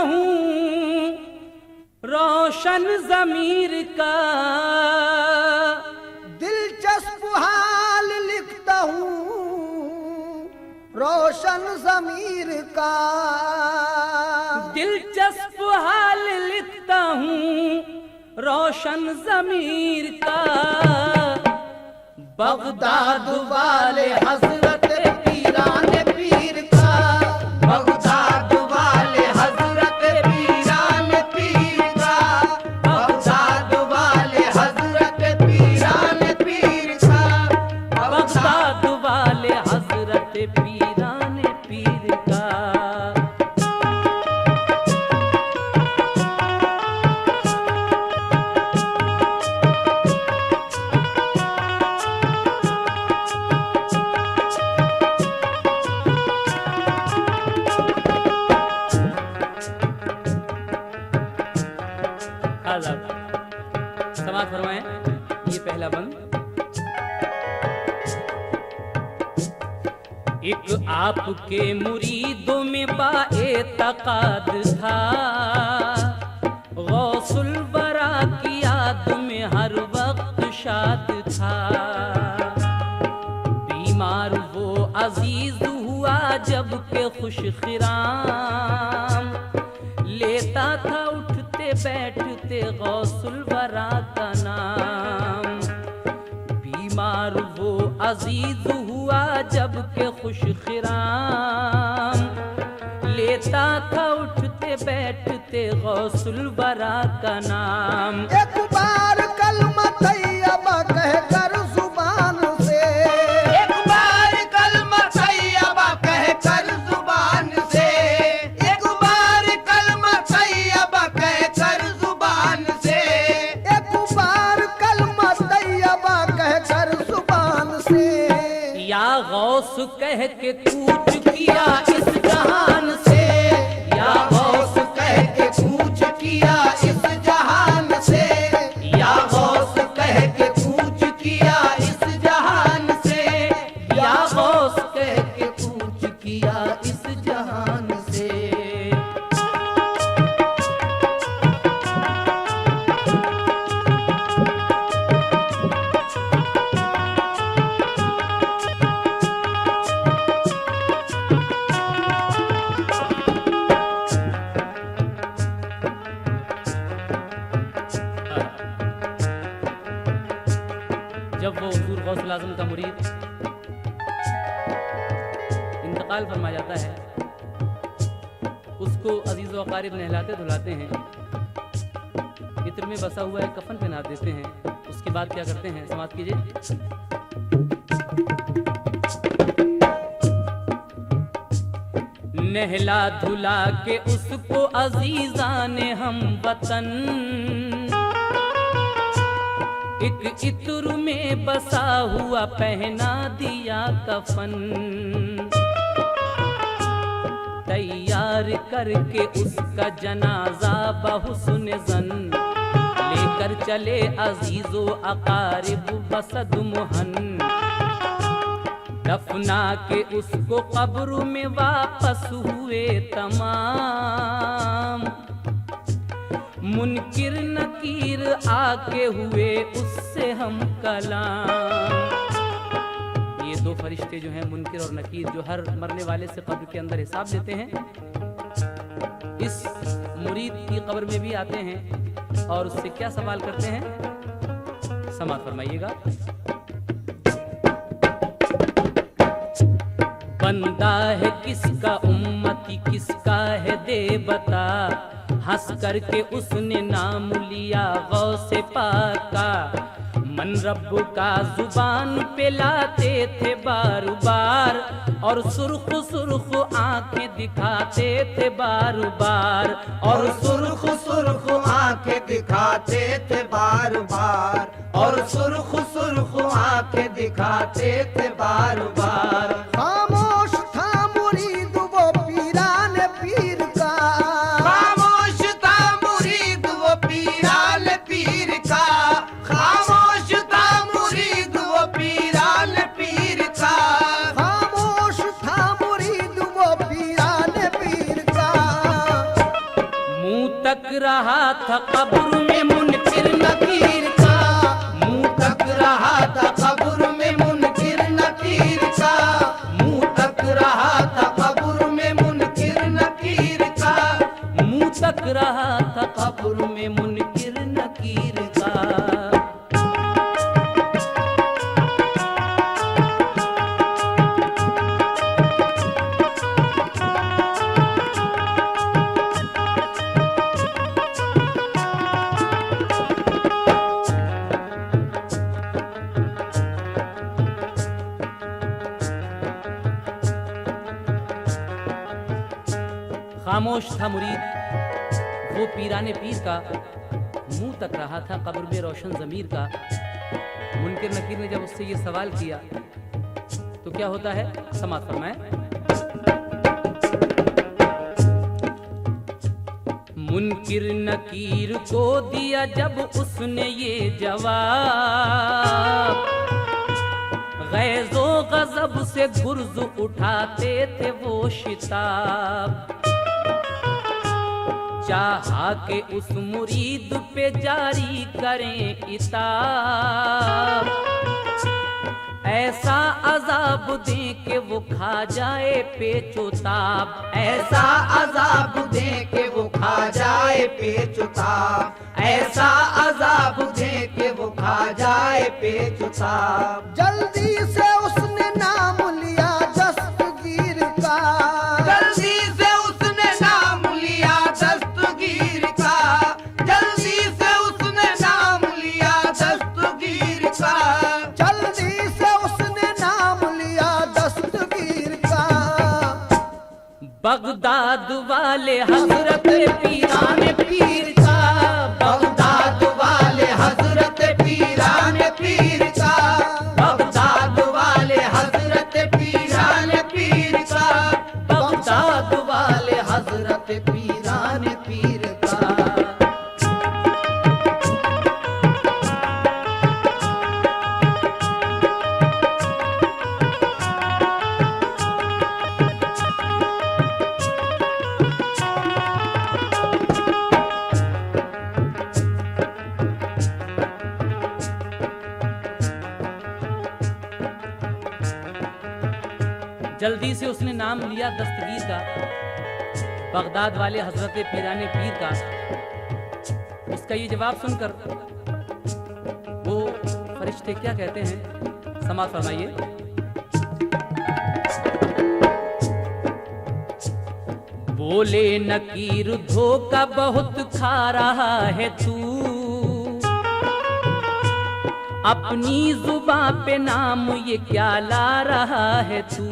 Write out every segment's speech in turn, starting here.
हूँ रोशन ज़मीर का, दिलचस्प हाल लिखता हूँ रोशन ज़मीर का, दिलचस्प हाल लिखता हूँ रोशन ज़मीर का। बगदाद वाले हजरत पीरान पीर का, बगदाद वाले हजरत पीरान पीर का, बगदाद वाले हजरत पीरान पीर का, बगदाद वाले हजरत पीरान पीर का। समाज फरमाएं, ये पहला बंद। एक आपके मुरीदों में बाएतकाद था, गौसुल बरा की याद में हर वक्त शाद था। बीमार वो अजीज हुआ जब के खुश खिराम, लेता था उठते बैठते गौसुल बरा का नाम। बीमार वो अजीज हुआ जब के खुश खिराम, लेता था उठते बैठते गौसुल बरा का नाम। एक बार कलमा तैयबा कहकर जुबान से, एक बार कलमा तैयबा कहकर जुबान से, एक बार कलमा तैयबा कहकर जुबान से, एक बार कलमा तैयबा कहकर जुबान से। या गौस कह के कूच किया इस जहान से, या गौस कह के कूच किया इस जहान से, या गौस कह के कूच किया इस जहान से, या गौस कह के कूच किया इस जहान से। जब वो हुजूर गौसुल आज़म का मुरीद इंतकाल फरमा जाता है, उसको अजीज़ व अकारिब नहलाते धुलाते हैं, इत्र में बसा हुआ एक कफन पहना देते हैं। उसके बाद क्या करते हैं, समाप्त कीजिए। नहला धुला के उसको अजीज़ाने हम वतन, एक इत्र में बसा हुआ पहना दिया कफन। तैयार करके उसका जनाजा बहुस्न ज़न, लेकर चले अजीज़ो अकारिब बसद मुहन। दफना के उसको कब्र में वापस हुए तमाम, मुनकिर नकीर आके हुए उससे हम कलाम। ये दो फरिश्ते जो हैं मुनकिर और नकीर, जो हर मरने वाले से कब्र के अंदर हिसाब लेते हैं, इस मुरीद की कब्र में भी आते हैं और उससे क्या सवाल करते हैं, समाअत फरमाइएगा। बंदा है किसका उम्मती किसका है दे बता, हंस करके उसने नाम लिया गौसे पाक का। मन रब का जुबान पे लाते थे बार बार, और सुर्ख सुर्ख आंखें दिखाते थे बार बार, और सुर्ख सुर्ख आंखें दिखाते थे बार बार, और सुर्ख सुर्ख आंखें दिखाते थे बार बार। खामोश था मुरीद वो पीरान पीर का, खामोश था मुरीद वो पीरान पीर का, खामोश था मुरीद वो पीरान पीर का, खामोश था मुरीद वो पीरान पीर का। रहा था कब्र में मुनकिर नकीर का, मुंह तक रहा था कब्र में मुनकिर नकीर का, मुंह तक रहा था कब्र में मुनकिर नकीर का, मुंह तक रहा था कब्र में मुनकिर नकीर का। खामोश था मुरीद, वो पीराने पीर का, मुंह तक रहा था कब्र में रोशन ज़मीर का। मुनकिर नकीर ने जब उससे ये सवाल किया तो क्या होता है, समाअत फरमाएं। मुनकिर नकीर को दिया जब उसने ये जवाब, गैज़ो गज़ब से गुर्ज उठाते थे वो शिताब। चाहा के उस मुरीद पे जारी करें इताब, ऐसा अजाब दें कि वो खा जाए पेचोताब, ऐसा अजाब दे के वो खा जाए पेचुताब, ऐसा अजाब दे के वो खा जाए पेचुताब। जल्दी से उसने नाम लिया दस्तगीर का, जल्दी से उसने नाम लिया दस्तगीर का, जल्दी से उसने नाम लिया दस्तगीर का, जल्दी से उसने नाम लिया दस्तगीर का। बगदाद वाले हजरत पीराने पीर का, बगदाद वाले हजरत पीराने पीर का, बगदाद वाले हजरत पीराने पीर का, बगदाद वाले हजरत पीराने पीर का। जल्दी से उसने नाम लिया दस्तगीर का, बगदाद वाले हजरत पीराने पीर का। उसका ये जवाब सुनकर वो फरिश्ते क्या कहते हैं, समाअत फरमाइए। बोले नकीर धोखा बहुत खा रहा है तू, अपनी जुबान पे नाम ये क्या ला रहा है तू।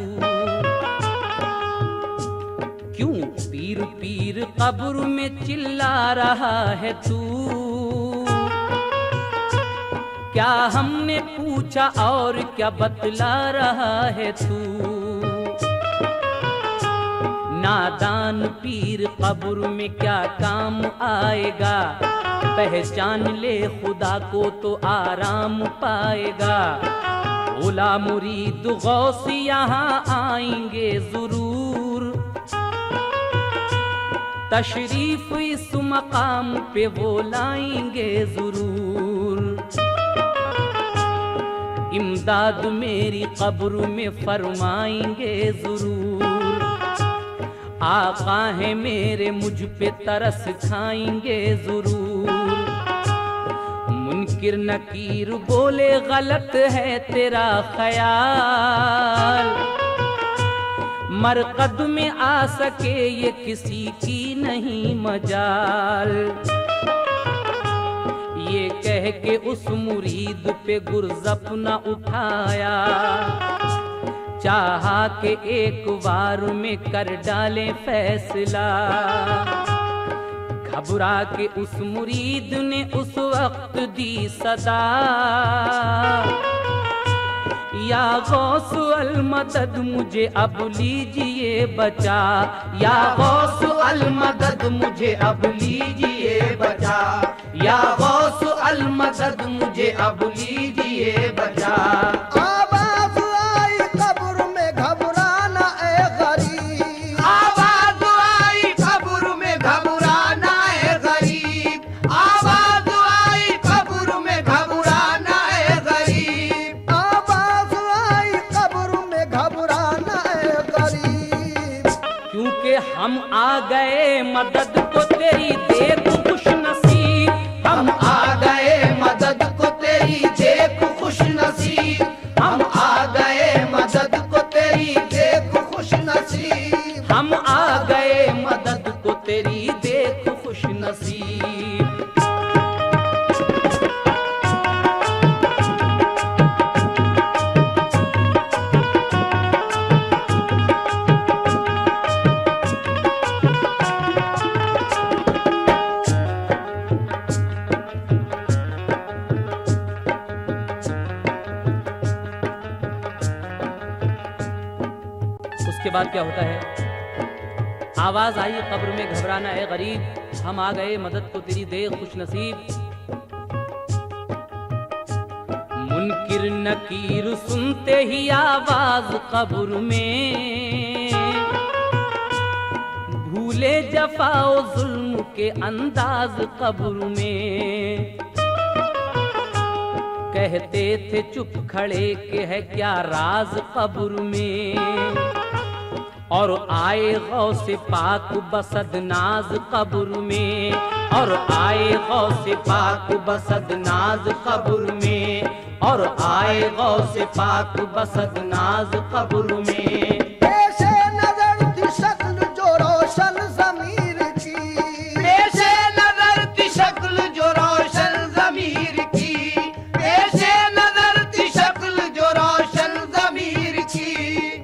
क्यों पीर पीर कब्र में चिल्ला रहा है तू, क्या हमने पूछा और क्या बतला रहा है तू। नादान पीर कब्र में क्या काम आएगा, पहचान ले खुदा को तो आराम पाएगा। ओला मुरीद गौस यहाँ आएंगे जरूर, तशरीफ इस मकाम पे वो लाएंगे जरूर। इमदाद मेरी कब्र में फरमाएंगे जरूर, आका है मेरे मुझ पे तरस खाएंगे जरूर। मुनकिर नकीर बोले गलत है तेरा ख्याल, मरकद में आ सके ये किसी की नहीं मजाल। ये कह के उस मुरीद पे गुर्ज अपना उठाया, चाहा के एक बार में कर डाले फैसला। घबरा के उस मुरीद ने उस वक्त दी सदा, या गौस अल मदद मुझे अब लीजिए बचा, या गौस अल मदद मुझे अब लीजिए बचा, या गौस अल मदद मुझे अब लीजिए बचा। आवाज आई कब्र में घबराना ए गरीब, आवाज आई कब्र में घबराना ए गरीब, क्योंकि हम आ गए मदद को तेरी देख खुश नसीब। हम आ गए मदद को तेरी देख खुश नसीब। हम आ गए मदद को तेरी देख खुश नसीब। हम आ गए मदद को तेरी देख खुश नसीब। उसके बाद क्या होता है? आवाज आई कब्र में घबराना है गरीब, हम आ गए मदद को तेरी दे खुश नसीब। मुनकिर नकीर सुनते ही आवाज कब्र में, भूले जफाओ जुल्म के अंदाज कब्र में। कहते थे चुप खड़े के है क्या राज कब्र में, और आए गौसे पाक बसद नाज कब्र में, और आए गौसे पाक बसद नाज कब्र में, और आए गौसे पाक बसद नाज कब्र में। पेशे नजर थी शक्ल जो रोशन ज़मीर की, पेशे नजर थी शक्ल जो रोशन ज़मीर की। पेशे नजर थी शक्ल जो रोशन ज़मीर की।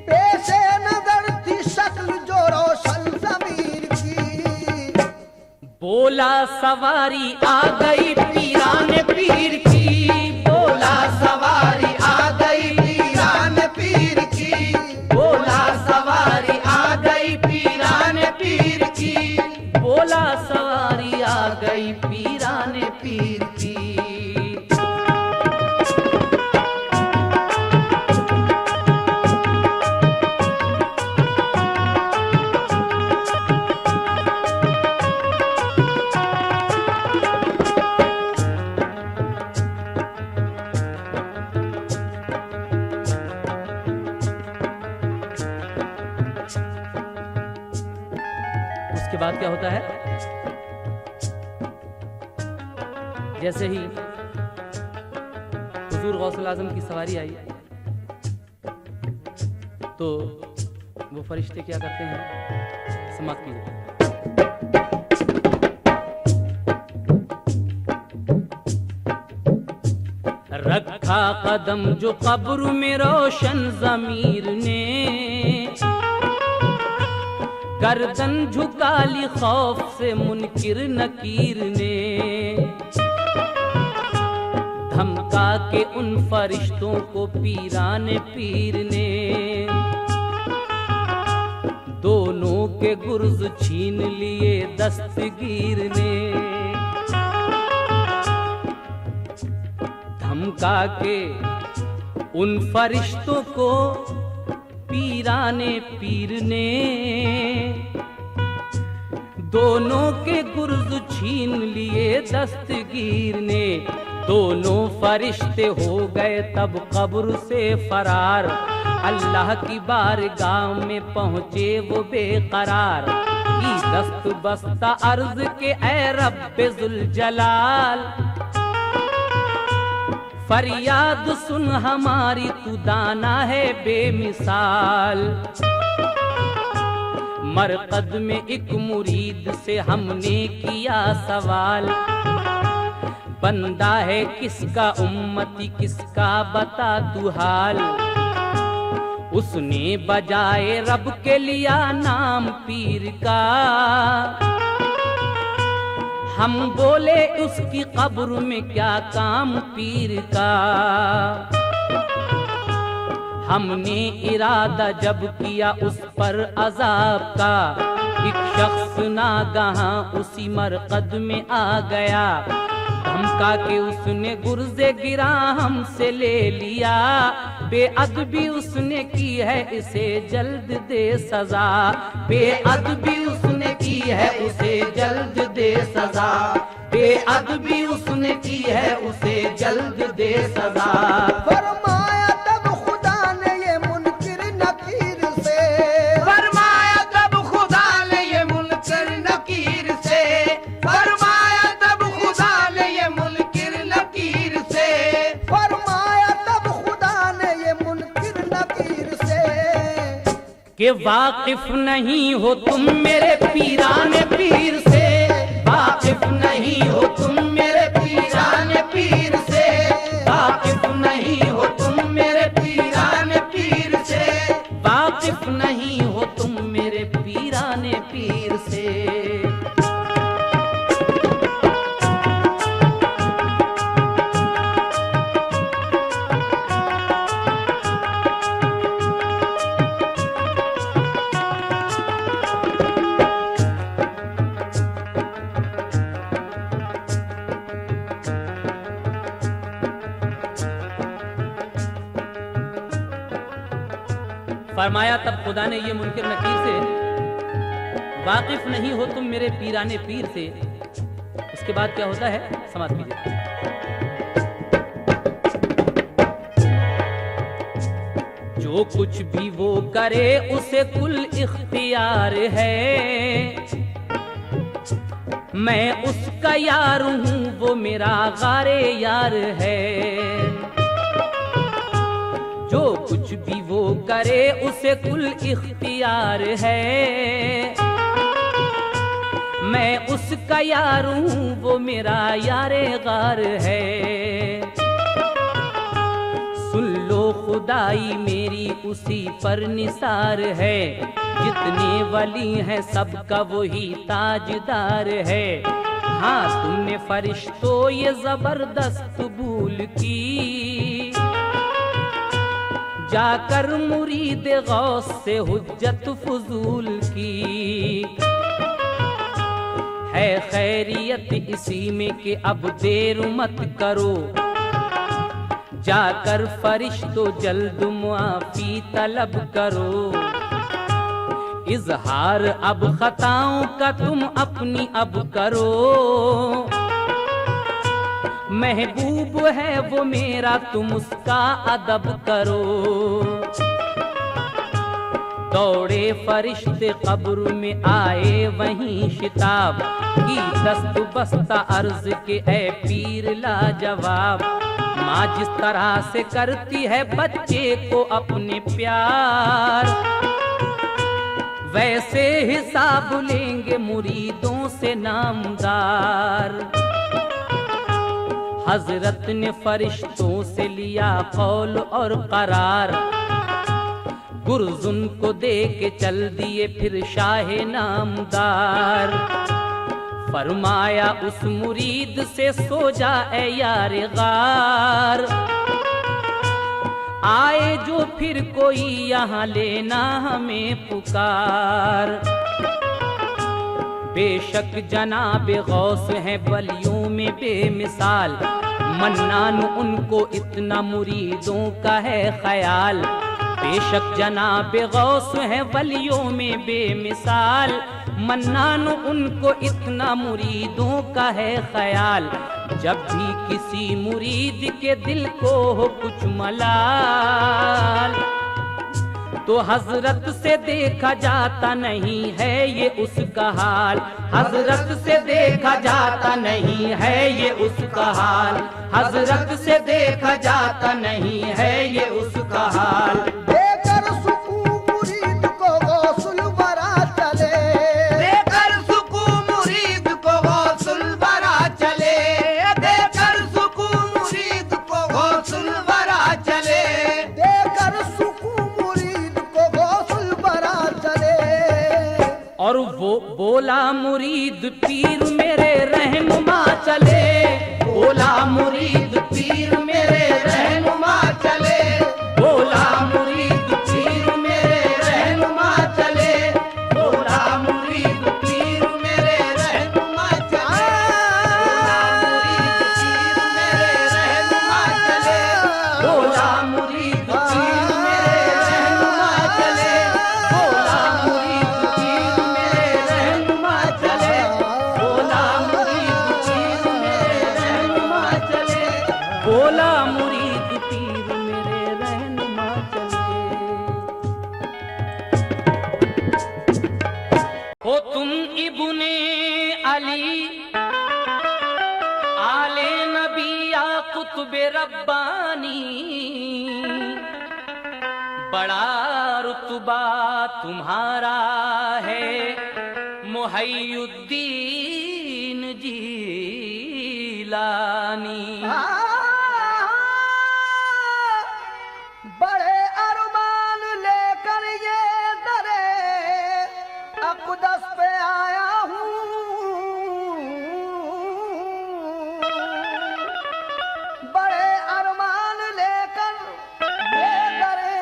पेशे नजर थी शक्ल जो रोशन ज़मीर की। बोला सवारी आ गई पीराने पीर की, बोला सवारी आ गई पीराने पीर की। बोला सवारी आ गई पीराने पीर की। बोला सवारी आ गई पीराने पीर की। उसके बाद क्या होता है? जैसे ही हुजूर गौसुल आजम की सवारी आई तो वो फरिश्ते क्या करते हैं? समाप्त कीजिए। रखा कदम जो कब्र में रोशन ज़मीर ने, गर्दन झुका ली खौफ से मुनकिर नकीर ने। धमका के उन फरिश्तों को पीराने पीर ने, दोनों के गुर्ज छीन लिए दस्तगीर ने। धमका के उन फरिश्तों को पीराने पीर ने, दोनों के गुर्ज छीन लिए दस्तगीर ने। दोनों फरिश्ते हो गए तब कब्र से फरार, अल्लाह की बारगाह में पहुंचे वो बेकरार। की दस्त बस्ता अर्ज के ऐ रब्बे जुल जलाल, फरियाद सुन हमारी तू दाना है बेमिसाल। मरकद में एक मुरीद से हमने किया सवाल, बंदा है किसका उम्मती किसका बता तू हाल। उसने बजाए रब के लिया नाम पीर का, हम बोले उसकी कब्र में क्या काम पीर का। हमने इरादा जब किया उस पर अजाब का, एक शख्स नागहां उसी मरकद में आ गया। धमका के उसने गुर्जे गिरा हमसे ले लिया, बेअदबी उसने की है इसे जल्द दे सजा। बेअदबी उसने की है उसे जल्द दे सजा। बेअदबी उसने की है उसे जल्द दे सजा। फरमाया तब खुदा ने ये मुनकिर नकीर से, फरमाया तब खुदा वाकिफ नहीं हो तुम मेरे पीराने पीर से, वाकिफ नहीं हो तुम मेरे पीराने पीर से, वाकिफ नहीं हो तुम मेरे पीराने पीर से, वाकिफ नहीं हो तुम मेरे पीराने पीर से। फरमाया तब खुदा ने ये मुनकिर नकीर से, वाकिफ नहीं हो तुम मेरे पीराने पीर से। इसके बाद क्या होता है समाप्त कीजिए। जो कुछ भी वो करे उसे कुल इख्तियार है, मैं उसका यार हूं वो मेरा गारे यार है। जो कुछ भी वो करे उसे कुल इख्तियार है, मैं उसका यार हूं वो मेरा यारे गार है। सुन लो खुदाई मेरी उसी पर निसार है, जितने वली हैं सबका वही ताजदार है। हाँ तुमने फरिश्तों ये जबरदस्त भूल की, जाकर मुरीद गौस से हुज्जत फजूल की। है खैरियत इसी में कि अब देर मत करो, जाकर फरिश्तों जल्द मुआफी तलब करो। इजहार अब खताओं का तुम अपनी अब करो, महबूब है वो मेरा तुम उसका अदब करो। दौड़े फरिश्ते कब्र में आए वहीं शिताब की, दस्त बस्ता अर्ज के ए पीर लाजवाब। माँ जिस तरह से करती है बच्चे को अपने प्यार, वैसे हिसाब लेंगे मुरीदों से नामदार। हजरत ने फरिश्तों से लिया कौल और करार, गुर्जुन को दे के चल दिए फिर शाह नामदार। फरमाया उस मुरीद से सो जा ए यार गार, आए जो फिर कोई यहाँ लेना हमें पुकार। बेशक जनाबे गौस हैं वलियों में बेमिसाल, मन्नान उनको इतना मुरीदों का है ख्याल। बेशक जनाबे गौस हैं वलियों में बेमिसाल, मन्नान उनको इतना मुरीदों का है ख्याल। जब भी किसी मुरीद के दिल को हो कुछ मलाल, तो हजरत से देखा जाता नहीं है ये उसका हाल। हजरत से देखा जाता नहीं है ये उसका हाल, हजरत से देखा जाता नहीं है ये उसका हाल। देकर सुकून मुरीद को गौसुल बरा चले, देकर सुकून मुरीद को गौसुल बरा चले, देकर सुकून मुरीद को गौसुल बरा चले, देकर सुकून मुरीद को गौसुल बरा चले। और वो बोला मुरीद पीर मेरे रहनुमा चले, बोला मुरीद पीर मेरे रहनुमा चले, बोला मुरीद पीर मेरे रहनुमा चले, बोला मुरीद पीर मेरे रहनुमा चले, बोला मुरीद पीर मेरे रहनुमा चले, बोला मुरीद पीर मेरे रहनुमा चले, बोला मुरीद पीर मेरे रहनुमा चले, बोला मुरीद पीर मेरे रहनुमा चले। हो तुम इब्ने अली आले नबी या कुतुब रब्बानी, बड़ा रुतबा रुतबा तुम्हारा है मुहय्युद्दीन जीलानी। बड़े अरमान लेकर ये दरे अक़दस पे आया हूँ, बड़े अरमान लेकर ये दरे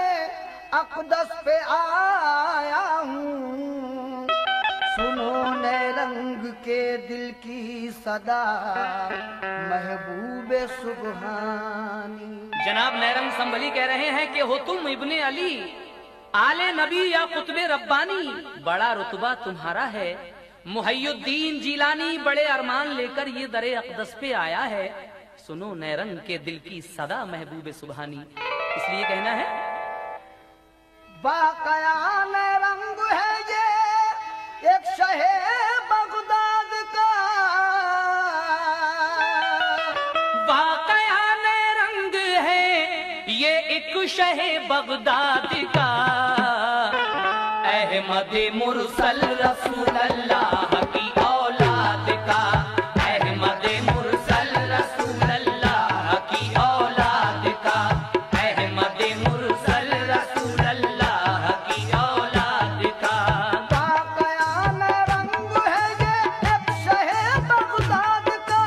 अक़दस पे आया हूँ। सुनो नए रंग के दिल की सदा महबूबे सुबहानी। जनाब नैरंग संभली कह रहे हैं कि हो तुम इब्ने अली आले नबी या कुतबे रब्बानी, बड़ा रुतबा तुम्हारा है मुहय्युद्दीन जीलानी, बड़े अरमान लेकर ये दरे अक़दस पे आया है। सुनो नैरंग के दिल की सदा महबूबे सुबहानी। इसलिए कहना है बाक़यान रंग है ये एक शहे बगदाद का, वाक़यान रंग है ये एक शहे बगदाद का। अहमद मुरसल रसूल अल्लाह की औलाद का, अहमद मुरसल रसूल अल्लाह की औलाद का, अहमद मुरसल रसूल अल्लाह की औलाद का। बाक़यान रंग है ये एक शहे बगदाद का,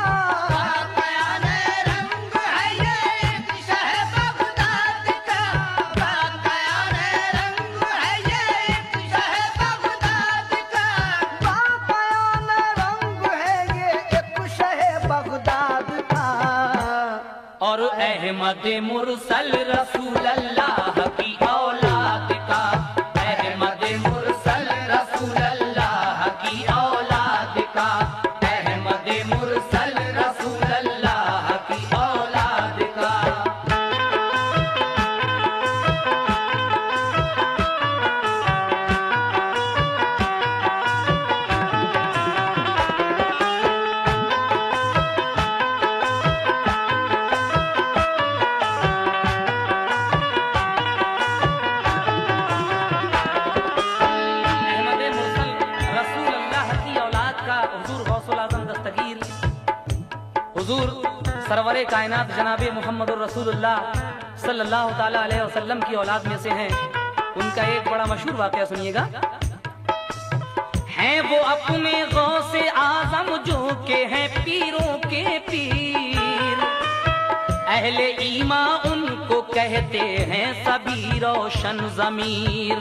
बाक़यान रंग है ये एक शहे बगदाद का, बाक़यान रंग है ये एक शहे बगदाद का, बाक़यान रंग है ये एक शहे बगदाद का। और अहमद मुरसल रसूल अल्लाह की औलाद का, अहमद मुरसल रसूल अल्लाह की औलाद का, अहमद मुरसल रसूल अल्लाह की औलाद का। अहमद मुरसल रसूल अल्लाह की औलाद का हुजूर गौसुल आज़म दस्तगीर हुजूर सरवरे कायनात जनाबे मोहम्मद रसूलुल्लाह सल्लल्लाहु ताला अलैहि वसल्लम की औलाद में से हैं। उनका एक बड़ा मशहूर वाक़या सुनिएगा। हैं वो अपने गौसे आज़म जो के हैं पीरों के पीर, अहले ईमा उनको कहते हैं सभी रोशन ज़मीर।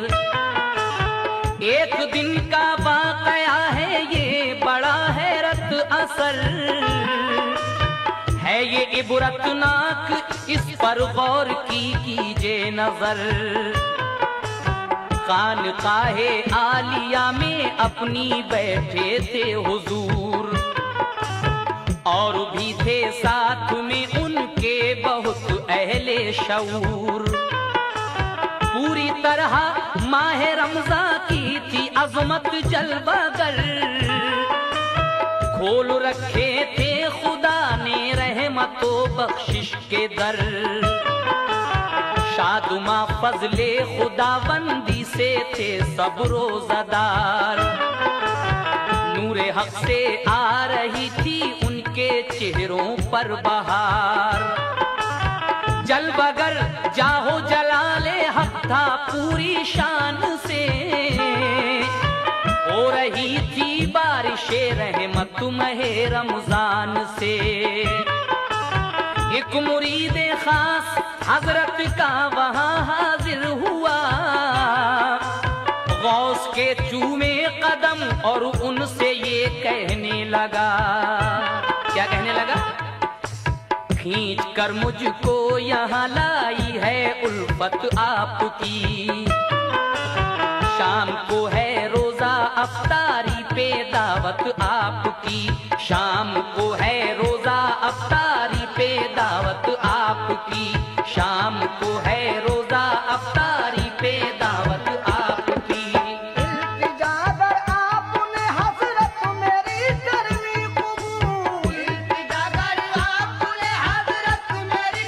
एक दिन का वाक़या है ये बड़ा हैरत असर है, ये इबरतनाक इस पर गौर कीजिए नजर। खानकाहे आलिया में अपनी बैठे थे हुजूर, और भी थे साथ में उनके बहुत अहले शऊर। पूरी तरह माह रमज़ा की थी अज़मत जलवागर, खोल रखे थे खुदा ने रहमतो बख्शिश के दर। शादुमा फजले खुदाबंदी से थे सब रोज़ादार, नूरे हक से आ रही थी उनके चेहरों पर बहार। जलवागर जाहो जलाले हक था पूरी शान से, हो रही थी बारिशे रहमत महे रमजान से। एक मुरीद खास हजरत का वहाँ हाजिर हुआ, गौस के चूमे कदम और उनसे ये कहने लगा। क्या कहने लगा? खींच कर मुझको यहाँ लाई है उल्फत आपकी, शाम को है रोजा अफ्तारी पे दावत आपकी, शाम को है रोजा अफ्तारी पे दावत आपकी, शाम को है रोजा अफ्तारी पे दावत आपकी। इल्तिजा कर आपने हज़रत मेरी करनी कबूल, इल्तिजा कर आपने हज़रत मेरी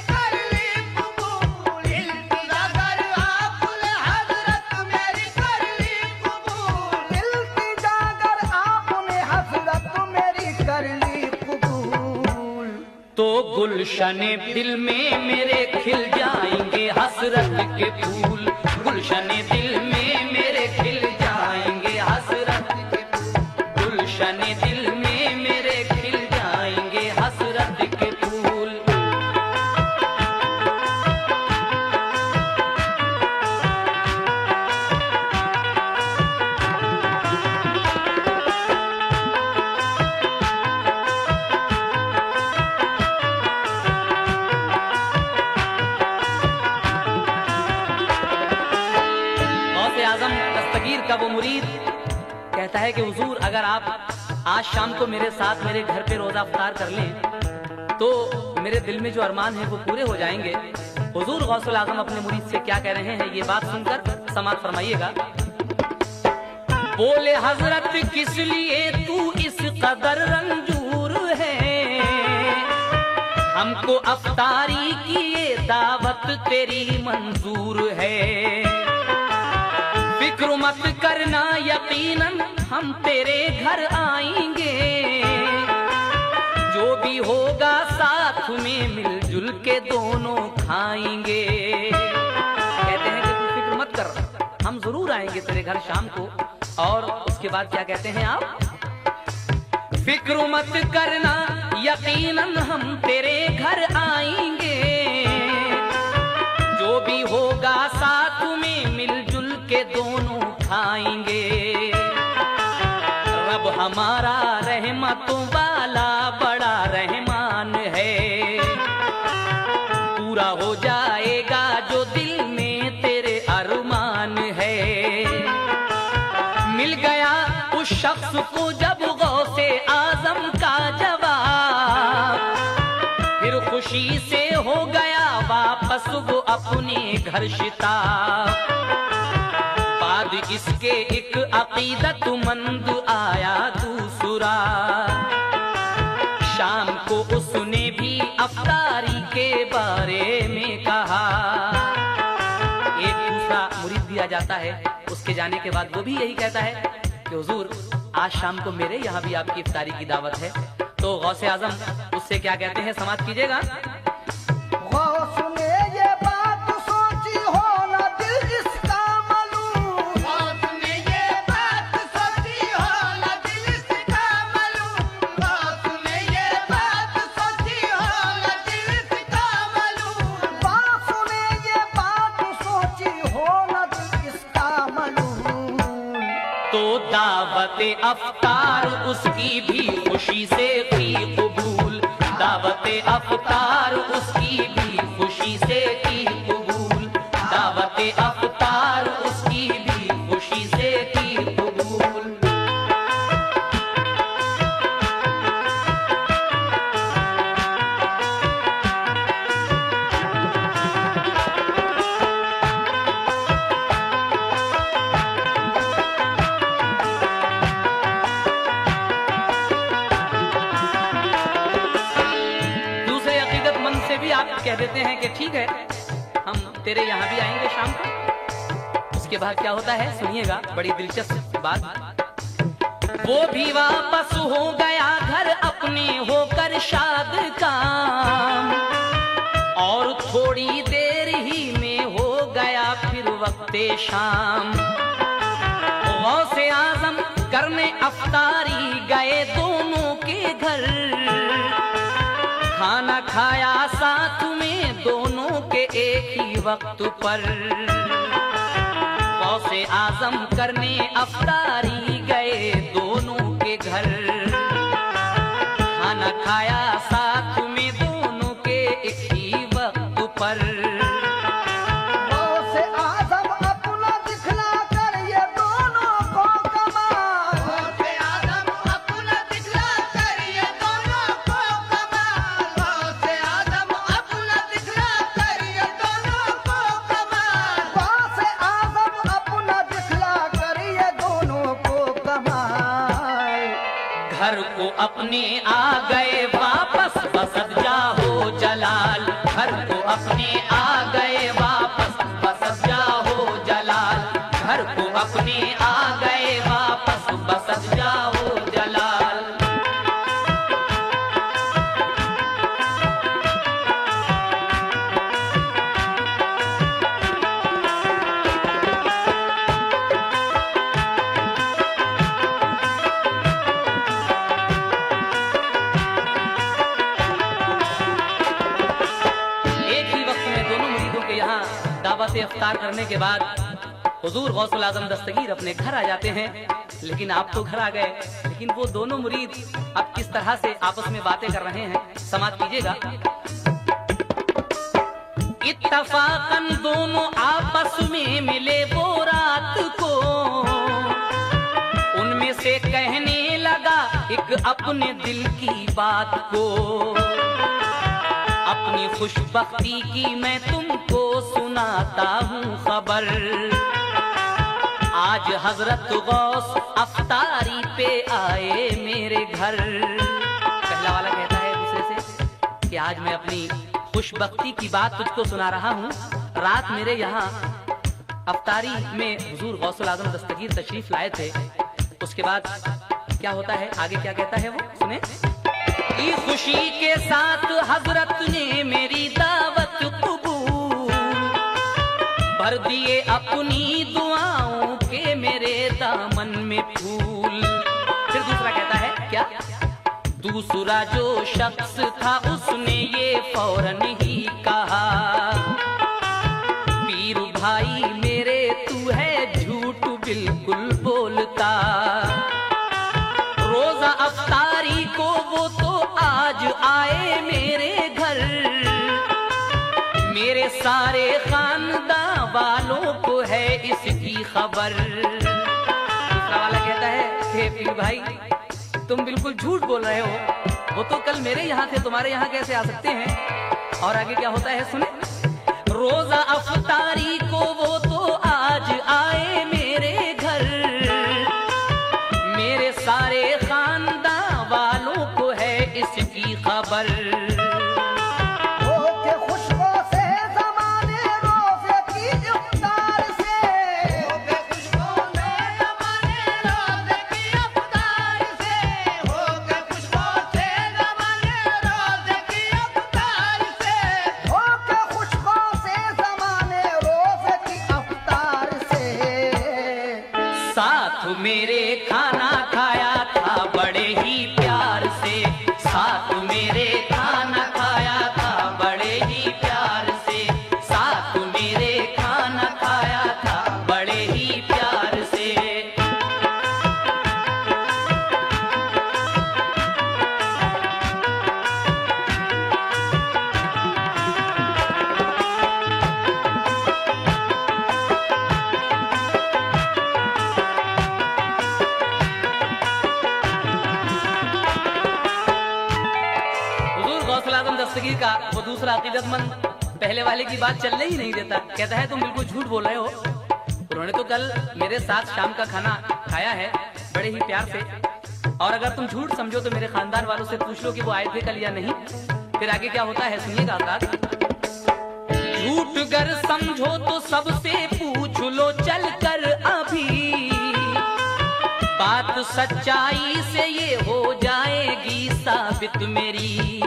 तो गुलशने दिल में मेरे खिल जाएंगे हसरत के फूल, गुलशने दिल में मेरे खिल जाएंगे हसरत के फूल, गुलशने दिल में मेरे खिल जाएंगे हसरत के फूल। का वो मुरीद कहता है कि हुजूर अगर आप आज शाम को मेरे साथ मेरे घर पे रोजा अफ्तार कर लें तो मेरे दिल में जो अरमान है वो पूरे हो जाएंगे। हुजूर गौसुल आजम अपने मुरीद से क्या कह रहे हैं ये बात सुनकर समाअत फरमाइएगा। बोले हजरत किस लिए तू इस कदर रंजूर है, हमको अफ्तारी की ये दावत तेरी मंजूर है। फिक्र मत करना यकीनन हम तेरे घर आएंगे, जो भी होगा साथ में मिलजुल के दोनों खाएंगे। कहते हैं कि तू फिक्र मत कर, हम जरूर आएंगे तेरे घर शाम को। और उसके बाद क्या कहते हैं आप, फिक्र मत करना यकीनन हम तेरे घर आएंगे, जो भी होगा साथ में मिलजुल के दोनों खाएंगे। रब हमारा रहमतों वाला बड़ा रहमान है, पूरा हो जाएगा जो दिल में तेरे अरमान है। मिल गया उस शख्स को जब गौसे आजम का जवाब, फिर खुशी से हो गया वापस वो अपने घर शिताब। बाद इसके एक अकीदतमंद आया दूसरा, शाम को उसने भी अफ्तारी के बारे में कहा। एक दूसरा मुरीद भी आ जाता है, उसके जाने के बाद वो भी यही कहता है कि हुजूर आज शाम को मेरे यहाँ भी आपकी इफ्तारी की दावत है। तो गौसे आजम उससे क्या कहते हैं समाअत कीजिएगा। गौस ने ये बात सोची हो ना दिल इसका मालूम, गौस ने ये बात सोची हो ना दिल इसका मालूम, गौस ने ये बात सोची हो ना दिल इसका मालूम, गौस ने ये बात सोची हो ना दिल इसका मालूम। तो दावते अफ्तार उसकी भी खुशी से की कबूल, दावते अफ्तार उसकी भी खुशी से की कबूल, दावते अफ्तार उसकी भी खुशी से की कबूल। कह देते हैं कि ठीक है हम तेरे यहाँ भी आएंगे शाम को। उसके बाद क्या होता है सुनिएगा, बड़ी दिलचस्प बात। वो भी वापस हो गया घर अपने होकर शाद काम, और थोड़ी देर ही में हो गया फिर वक्ते शाम। गौसे आजम करने अफ्तारी गए दोनों के घर, खाना खाया साथ में दोनों के एक ही वक्त पर। गौसे आजम करने अफ्तारी गए दोनों के घर, खाना खाया साथ में दोनों के एक ही वक्त पर। गौसे आजम अपना दिखला कर ये दोनों को कमाल, गौसे आजम अपना दिखला कर ये दोनों को कमाल, गौसे आजम अपना दिखला कर ये दोनों को कमाल, गौसे आजम अपना दिखला कर ये दोनों को कमाल। घर को अपने आ गए वापस बसद जाहो जलाल, घर को अपने आ गए वापस बसद जाहो जलाल, घर को अपने आ गए वापस बसद जाहो जलाल। से इफ्तार करने के बाद हुजूर गौसुल आजम दस्तगीर अपने घर आ जाते हैं। लेकिन आप तो घर आ गए, लेकिन वो दोनों मुरीद अब किस तरह से आपस में बातें कर रहे हैं, समाप्त कीजिएगा। इत्तफाकन दोनों आपस में मिले वो रात को, उनमें से कहने लगा एक अपने दिल की बात को। अपनी खुशबख्ती की मैं तुमको सुनाता हूँ खबर, आज हजरत गौस अफ्तारी पे आए मेरे घर। पहला वाला कहता है दूसरे से कि आज मैं अपनी खुशबख्ती की बात तुझको सुना रहा हूँ। रात मेरे यहाँ अफ्तारी में हुजूर गौसुल आजम दस्तगीर तशरीफ लाए थे। उसके बाद क्या होता है, आगे क्या कहता है वो सुने। की खुशी के साथ हजरत ने मेरी दावत कबूल भर दिए अपनी दुआओं के मेरे दामन में फूल। फिर दूसरा कहता है क्या, दूसरा जो शख्स था उसने ये फौरन ही कहा, पीर भाई मेरे तू है झूठ बिल्कुल बोलता। रोजा अफ्तारी को वो तो आज आए मेरे घर, मेरे सारे खानदान वालों को है इसकी खबर। दूसरा वाला कहता है कि पीर भाई तुम बिल्कुल झूठ बोल रहे हो, वो तो कल मेरे यहाँ थे, तुम्हारे यहाँ कैसे आ सकते हैं। और आगे क्या होता है सुने। रोजा अफ्तारी को वो तो आज आए मेरे घर, मेरे सारे खानदान वालों को है इसकी खबर। मेरे खाना खाया था बड़े ही प्यार से, साथ मेरे खाना खाया था बड़े ही प्यार से, साथ मेरे खाना खाया था बड़े ही प्यार से। दस्तगीर का वो दूसरा अकीदतमंद पहले वाले की बात चलने ही नहीं देता। कहता है तुम बिल्कुल झूठ बोल रहे हो, उन्होंने तो कल मेरे साथ शाम का खाना खाया है बड़े ही प्यार से, और अगर तुम झूठ समझो तो मेरे खानदान वालों से पूछ लो कि वो आए थे कल या नहीं। फिर आगे क्या होता है सुनिएगा। झूठ गर समझो तो सबसे पूछ लो चल कर अभी, बात सच्चाई से ये हो जाएगी साबित मेरी।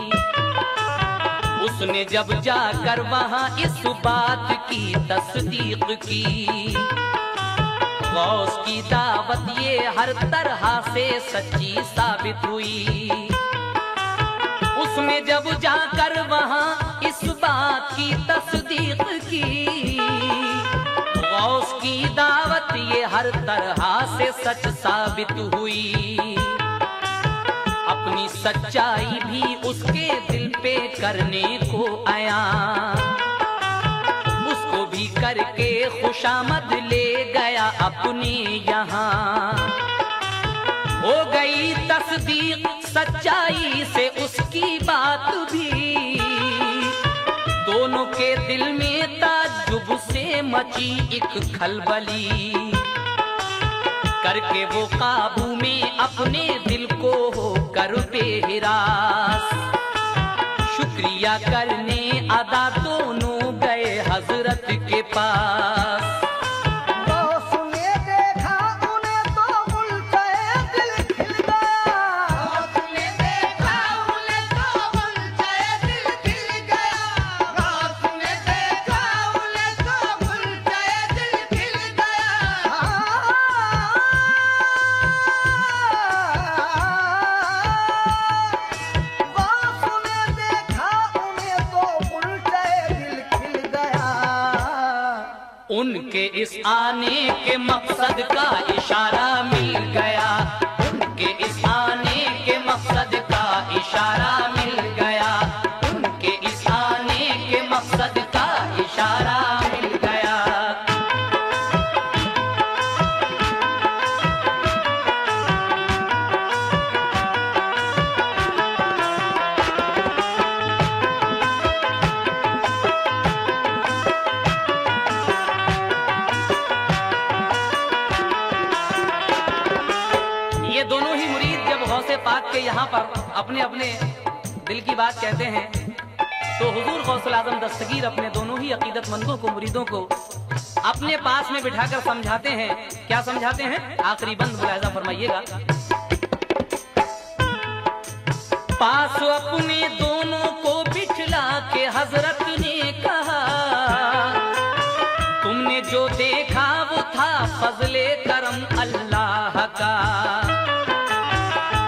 उसने जब जाकर वहां इस बात की तस्दीक की, गौस की दावत ये हर तरह से सच्ची साबित हुई। उसने जब जाकर वहां इस बात की तस्दीक की, गौस की दावत ये हर तरह से सच साबित हुई। अपनी सच्चाई भी उसके दिल पे करने को आया, उसको भी करके खुशामद ले गया अपने यहाँ। हो गई तस्दीक सच्चाई से उसकी बात भी, दोनों के दिल में ताज्जुब से मची एक खलबली। करके वो काबू में अपने दिल को हो कर बेहिरास, शुक्रिया करने अदा दोनों गए हजरत के पास। उनके इस आने के मकसद का इशारा मिल गया, उनके इस आने के मकसद का इशारा मिल गया, उनके इस आने के मकसद का इशारा मिल गया। ये दोनों ही मुरीद जब गौसे पाक के यहाँ पर अपने अपने दिल की बात कहते हैं तो हुजूर गौसुल आजम दस्तगीर अपने दोनों ही अकीदतमंदों को, मुरीदों को अपने पास में बिठाकर समझाते हैं। क्या समझाते हैं? आखिरी बंद मुलाहिजा फरमाइएगा। पास अपने दोनों को बिठला के हजरत ने कहा, तुमने जो देखा वो था फजले करम अल्लाह का,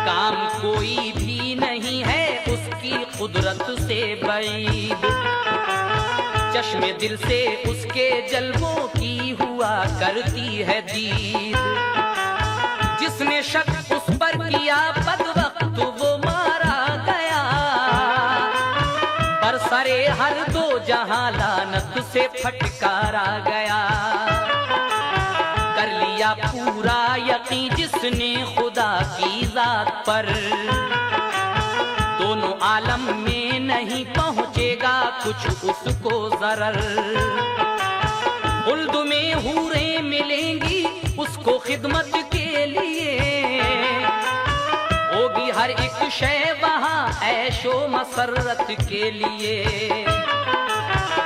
काम कोई भी नहीं है उसकी कुदरत से बैद, चश्मे दिल से उसके जल्वों की हुआ करती है दीद, जिसने शक उस पर किया बदवक्त वो मारा गया, पर सरे हर दो जहां लानत से फटकारा गया, कर लिया पूरा यकीन जिसने खुदा की जात पर, दोनों आलम में नहीं पहुंचेगा कुछ उसको जरर, खुल्द में हूरे मिलेंगी उसको खिदमत के लिए, होगी हर एक शय वहां ऐशो मसरत के लिए।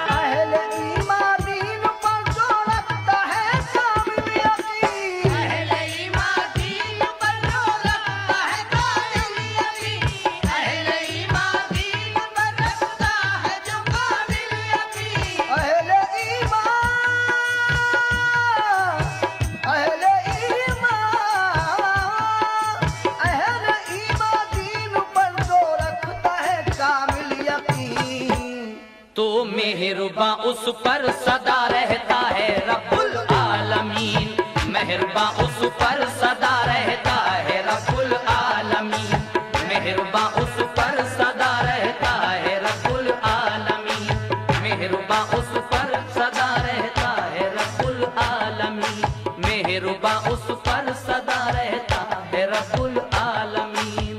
अहले ईमान दीन पर जो रखता है कामिल यकीन, अहले ईमान दीन पर जो रखता है कामिल यकीन, अहले ईमान दीन पर रखता है जो कामिल यकीन, अहले ईमान दीन पर जो रखता है कामिल यकीन, तो मेहरबा उस पर सदा रहता है रब्बुल आलमीन, मेहरबा उस पर सदा रहता है रब्बुल आलमीन, मेहरबा उस पर सदा रहता है रब्बुल आलमीन, मेहरबा उस पर सदा रहता है रब्बुल आलमीन, मेहरबा उस पर सदा रहता है रब्बुल आलमीन।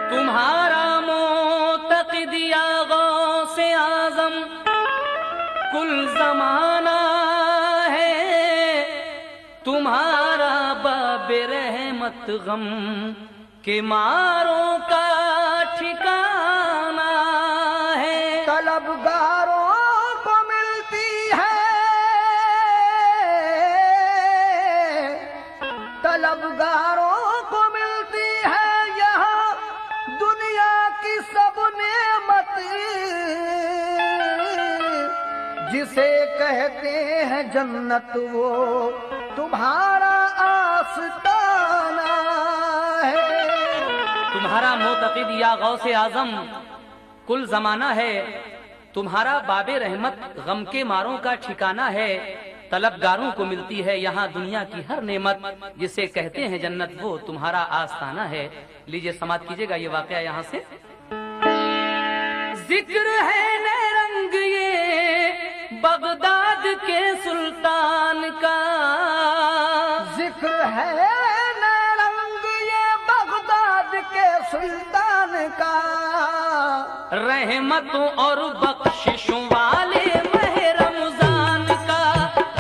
तुम्हारा मोतक़िद या गौसे आज़म कुल ज़माना है, तुम्हारा बाबे रहमत गम के मारों का ठिकाना है, तलबगारों को मिलती है, तलबगारों को मिलती है यहाँ दुनिया की सब नेमत, जिसे कहते हैं जन्नत वो तुम्हारा आस्ताना है। तुम्हारा मोतक़िद या गौसे आज़म कुल ज़माना है, तुम्हारा बाबे रहमत गम के मारों का ठिकाना है, तलबगारों को मिलती है यहाँ दुनिया की हर नेमत, जिसे कहते हैं जन्नत वो तुम्हारा आस्ताना है। लीजिए समाप्त कीजिएगा ये वाकया यहाँ से। जिक्र है नए रंग ये बगदाद के सुल्तान का, जिक्र है नए रंग ये बगदाद के सुल्तान का, रहमतों और बख्शिशों वाले माह रमजान का,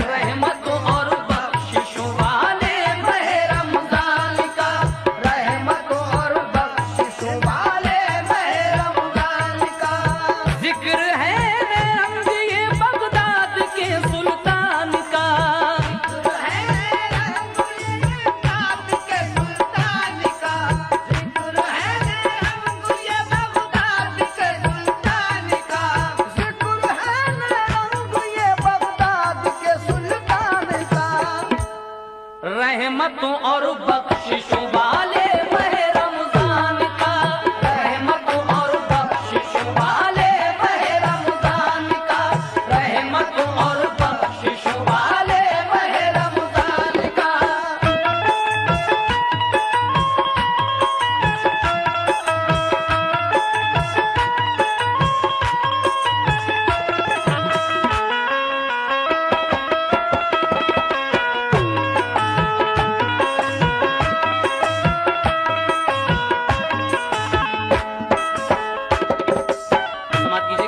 रहमतों और बख्शिशों वाले माह रमजान का, रहमतों और बख्शिशों वाले माह रमजान का, जिक्र है रहमतों और बख्शिशों वाले माह रमजान का, रहमतों और बख्शिशों वाले माह रमजान का, रहमतों और बख्शिशों वाले माह रमजान का।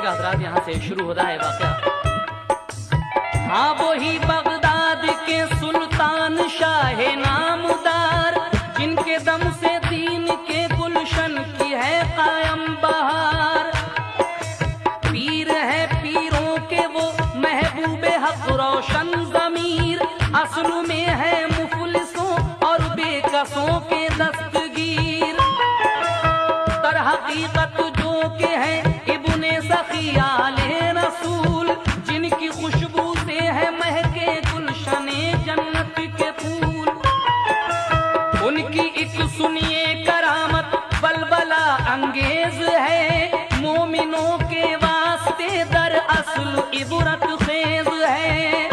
हजरात, यहाँ से शुरू होता है वाक़या। हाँ, वही बगदाद के सुल्तान शाह नामदार, जिनके दम से दीन के गुलशन की है कायम बहार। पीर है पीरों के वो महबूबे हक रोशन ज़मीर, असल में है मुफलिसों और बेकसों के दस्तगीर। तर हकीकत जो के हैं इब्ने सखियाले रसूल, जिनकी खुशबू से है महके गुलशने जन्नत के फूल। उनकी एक सुनिए करामत बलबला अंगेज है, मोमिनों के वास्ते दर असल इबरत खेज है।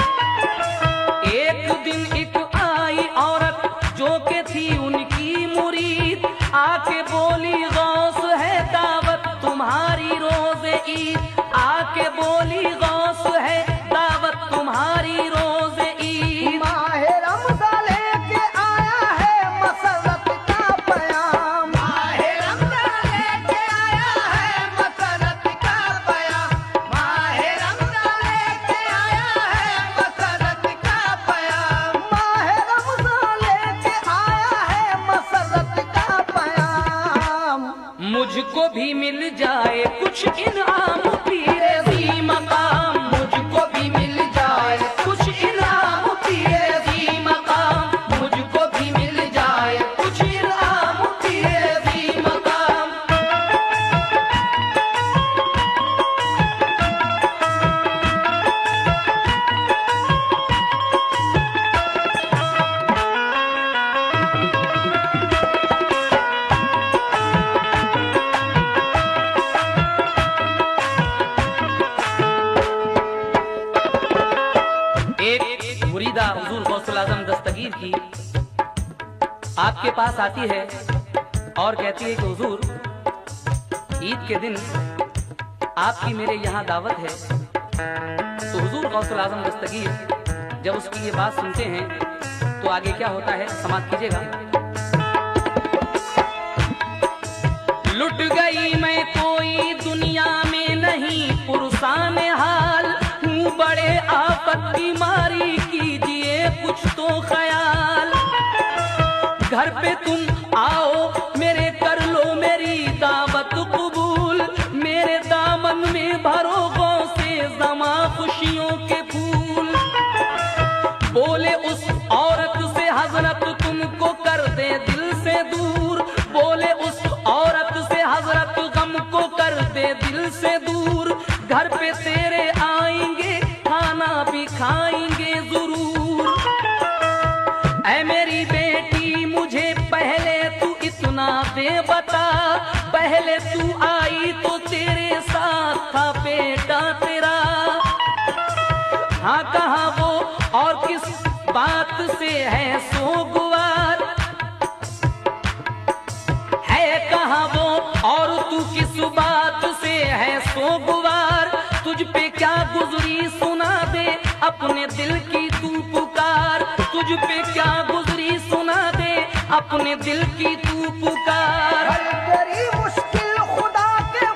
एक दिन एक आई औरत जो के थी उनकी मुरीद, आके बोली गौस है दावत तुम्हारी रोज़े ईद, आके बोली गौस है दावत तुम्हारी रोज़े ईद। माह रमज़ान लेके आया है मसरत का बयान, माह रमज़ान लेके आया है मसरत का बयान, माह रमज़ान लेके आया है मसरत का बयान, माह रमज़ान लेके आया है मसरत का बयान। मुझको भी मिल जाए कुछ इनाम पीरे ज़ी मकाम, मुझको भी मिल जाए कुछ इनाम पीरे ज़ी मकाम, मुझको भी मिल जाए कुछ इनाम पीरे ज़ी मकाम। एक मुरीदा हुजूर गौसुल आज़म दस्तगीर की आपके पास आती है और कहती है कि हुजूर, ईद के दिन आपकी मेरे यहाँ दावत है। तो हुजूर गौसुल आज़म दस्तगीर जब उसकी ये बात सुनते हैं तो आगे क्या होता है समाप्त कीजिएगा। लुट गई मैं कोई दुनिया में नहीं पुरसान हाल, हूँ बड़े आफत बीमारी कीजिए कुछ तो ख्याल। घर पे तुम आओ मेरे कर लो मेरी दावत कबूल, मेरे दामन में भरो गौ से जमा खुशियों के फूल। बोले उस औरत से हजरत तुमको कर दे दिल से दूर, बोले उस औरत से हजरत गम को कर दे दिल से दूर। घर पे तेरे आएंगे खाना भी खाएंगे जरूर। ऐ मेरी बेटी मुझे पहले तू इतना दे बता, पहले तू आई तो तेरे साथ था बेटा तेरा। हाँ कहाँ वो और किस बात से है सोगवार, है कहाँ वो और तू किस बात से है सोगवार। तुझ पे क्या गुजरी सुना दे अपने दिल की तू पुकार, तुझ पे क्या गुजरी सुना दे अपने दिल की तू पुकार। हल तेरी मुश्किल खुदा के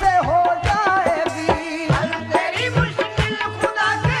से हो जाएगी, हल तेरी मुश्किल खुदा के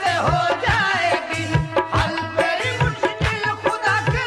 से हो जाएगी, हल तेरी मुश्किल खुदा के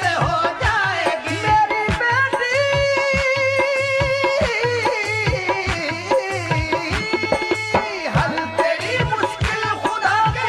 से हो जाएगी। मेरी बेटी हल तेरी मुश्किल खुदा के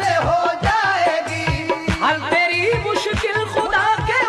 से हो जाएगी, हल तेरी मुश्किल खुदा के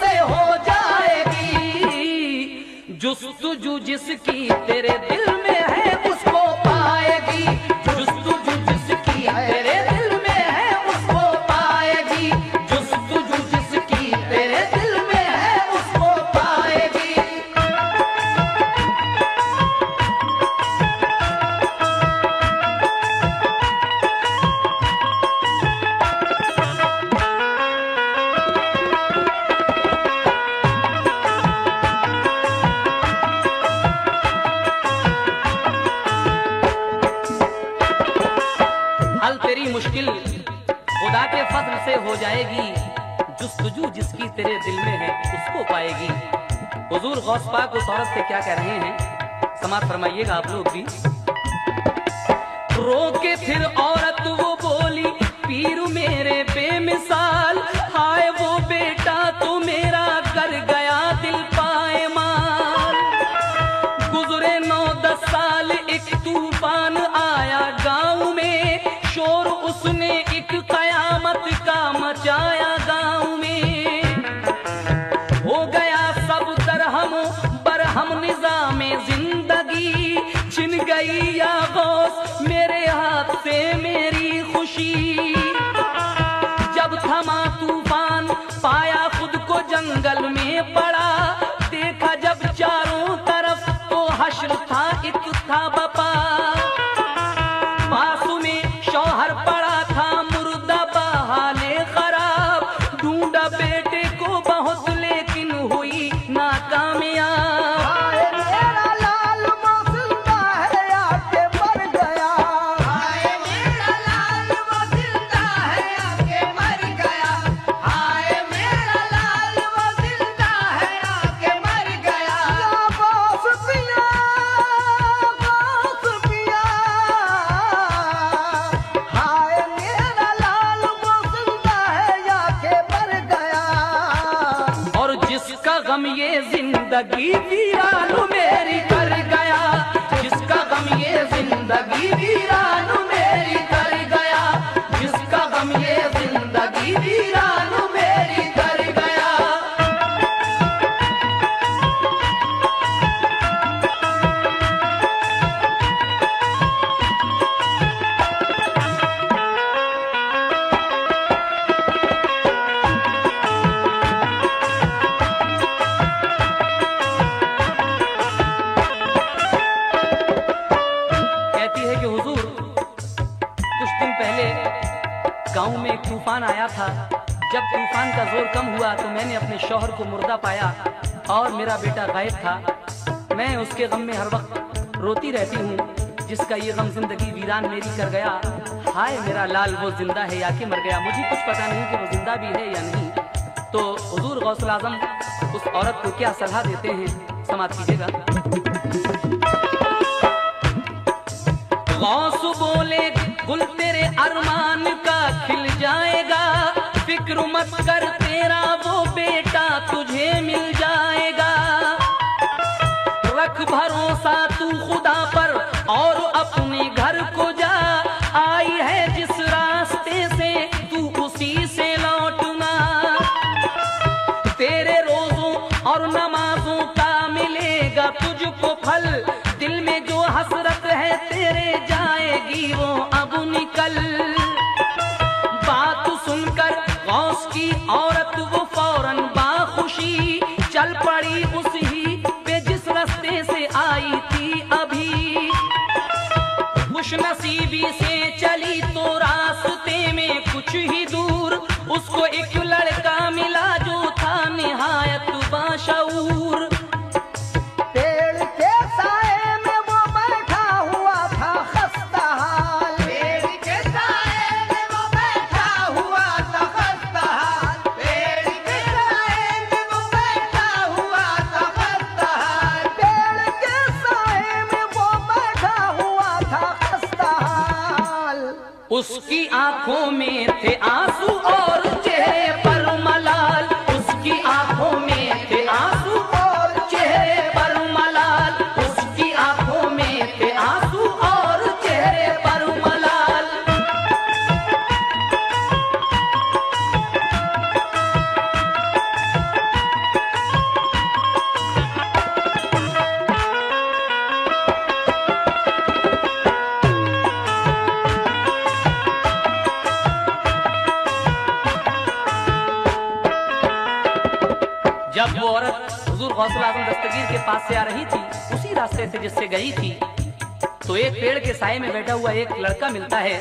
से हो जाएगी। जुस्तुजू जिसकी तेरे दिल में है उसको पाएगी, जुस्तुजू जिसकी तेरे दिल में है उसको पाएगी। मुश्किल खुदा के फजल से हो जाएगी, जुस्तजू जिसकी तेरे दिल में है उसको पाएगी। हुजूर गौस पाक उस औरत से क्या कह रहे हैं, समाज फरमाइएगा आप लोग भी। रो के फिर औरत वो बोली, पीरू मेरे बेमिसाल, हाय वो बेटा तो मेरा कर गया दिल पाए माल। गुजरे 9-10 साल एक तूफान आया गांव में, शोर उसने एक कयामत का मचाया गांव में। हो गया सब दरहम बरहम निजाम जिंदगी, छिन गई या गौस मेरे हाथ से मेरी खुशी। जब थमा तूफान पाया खुद को जंगल में पड़ा, देखा जब चारों तरफ तो हश्र था एक था बपा। बासु में शौहर पड़ा था मुर्दा बहाले खराब, ढूंढा बेटे को बहुत लेकिन हुई नाकामयाब। हाय मेरा लाल वो जिंदा है आके मर गया, हाय मेरा लाल वो जिंदा है आके मर गया, हाय मेरा लाल वो जिंदा है आके मर गया। गौस पिया, गौस पिया, हाय मेरा लाल वो जिंदा है आके मर गया। और जिसका गम ये जिंदगी वीरान मेरी कर गया, जिसका गम ये जिंदगी वीरान मेरी कर गया, जिसका गम ये जिंदगी वीरान मेरी कर गया। कहती है कि हुजूर कुछ दिन पहले गांव में एक तूफान आया था। जब तूफान का जोर कम हुआ तो मैंने अपने शौहर को मुर्दा पाया और मेरा बेटा गायब था। मैं उसके गम में हर वक्त रोती रहती हूँ, जिसका ये गम जिंदगी वीरान मेरी कर गया। हाय मेरा लाल वो जिंदा है या कि मर गया। मुझे कुछ पता नहीं कि वो जिंदा भी है या नहीं। तो हुजूर गौसुल आजम उस औरत को क्या सलाह देते हैं, समाप्त कीजिएगा। गौस बोले गुल तेरे अरमान का खिल जाएगा, फिक्र मत कर तेरा वो बेटा तुझे मिल जाएगा। रख भरोसा तू खुदा पर और अपने घर को जा, आई है जिस रास्ते से तू उसी से लौटना। तेरे रोजों और नमाजों का मिलेगा तुझको फल, दिल में जो हसरत है तेरे जाएगी वो अब निकल। बात सुनकर गौस की औरत वो फौरन बाखुशी चल पड़ी उस ही पे जिस रास्ते से आई थी अभी। खुशनसीबी से चली तो रास्ते में कुछ ही दूर उसको एक लड़का मिला जो था निहायत बाशऊर। पेड़ के साए में वो बैठा हुआ था खस्ता हाल, पेड़ के साए में वो बैठा हुआ था खस्ता हाल, पेड़ के साए में वो बैठा हुआ था खस्ता हाल, पेड़ के साए में वो बैठा हुआ था खस्ता हाल। उसकी आंखों में थे आंसू और चेहरे पर मलाल, उसकी आंखों में थे आंसू और चेहरे पर मलाल, उसकी आंखों में थे आंसू और चेहरे पर मलाल। जब वो औरत हुजूर गौसुल आजम दस्तगीर के पास से आ रही थी, उसी रास्ते से जिससे गई थी, तो एक पेड़ के साए में बैठा हुआ एक लड़का मिलता है।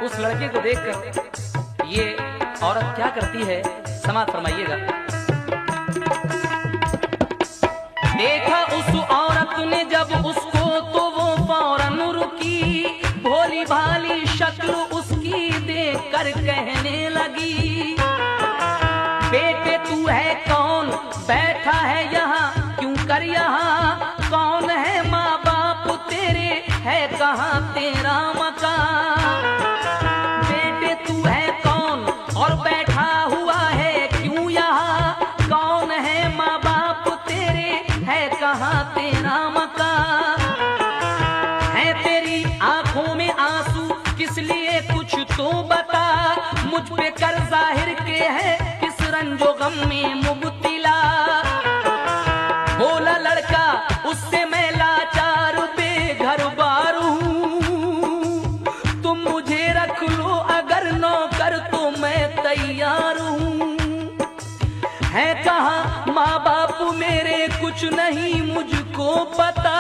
उस लड़के को देखकर ये औरत क्या करती है, समाज फरमाइएगा। देखा उस औरत ने जब उसको तो वो फौरन रुकी, भोली भाली शक्ल उसकी कर कहने लगी, बेटे तू है कौन, बैठा है यहाँ क्यों कर यहाँ, कौन है माँ बाप तेरे, है कहाँ तेरा मकान। बेटे तू है कौन और बैठा हुआ है क्यों यहाँ, कौन है माँ बाप तेरे, है कहाँ तेरा मकान। है तेरी आंखों में आंसू किस लिए, कुछ तो बता, मुझ पे कर जाहिर के है किस रंजो गम में मुब्तिला। बोला लड़का उससे मैं लाचार बेघर बार हूँ, तुम मुझे रख लो अगर नौकर तो मैं तैयार हूँ। है कहाँ माँ बाप मेरे कुछ नहीं मुझको पता,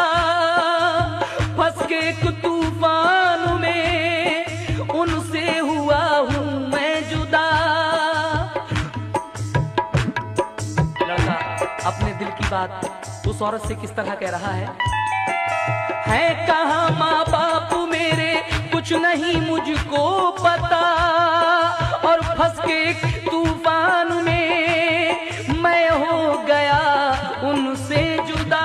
फंस के एक तूफान में उनसे हुआ हूँ मैं जुदा। लड़का अपने दिल की बात उस औरत से किस तरह कह रहा है कहाँ माँ बाप मेरे कुछ नहीं मुझको पता, और फंस के एक तूफान में मैं हो गया उनसे जुदा।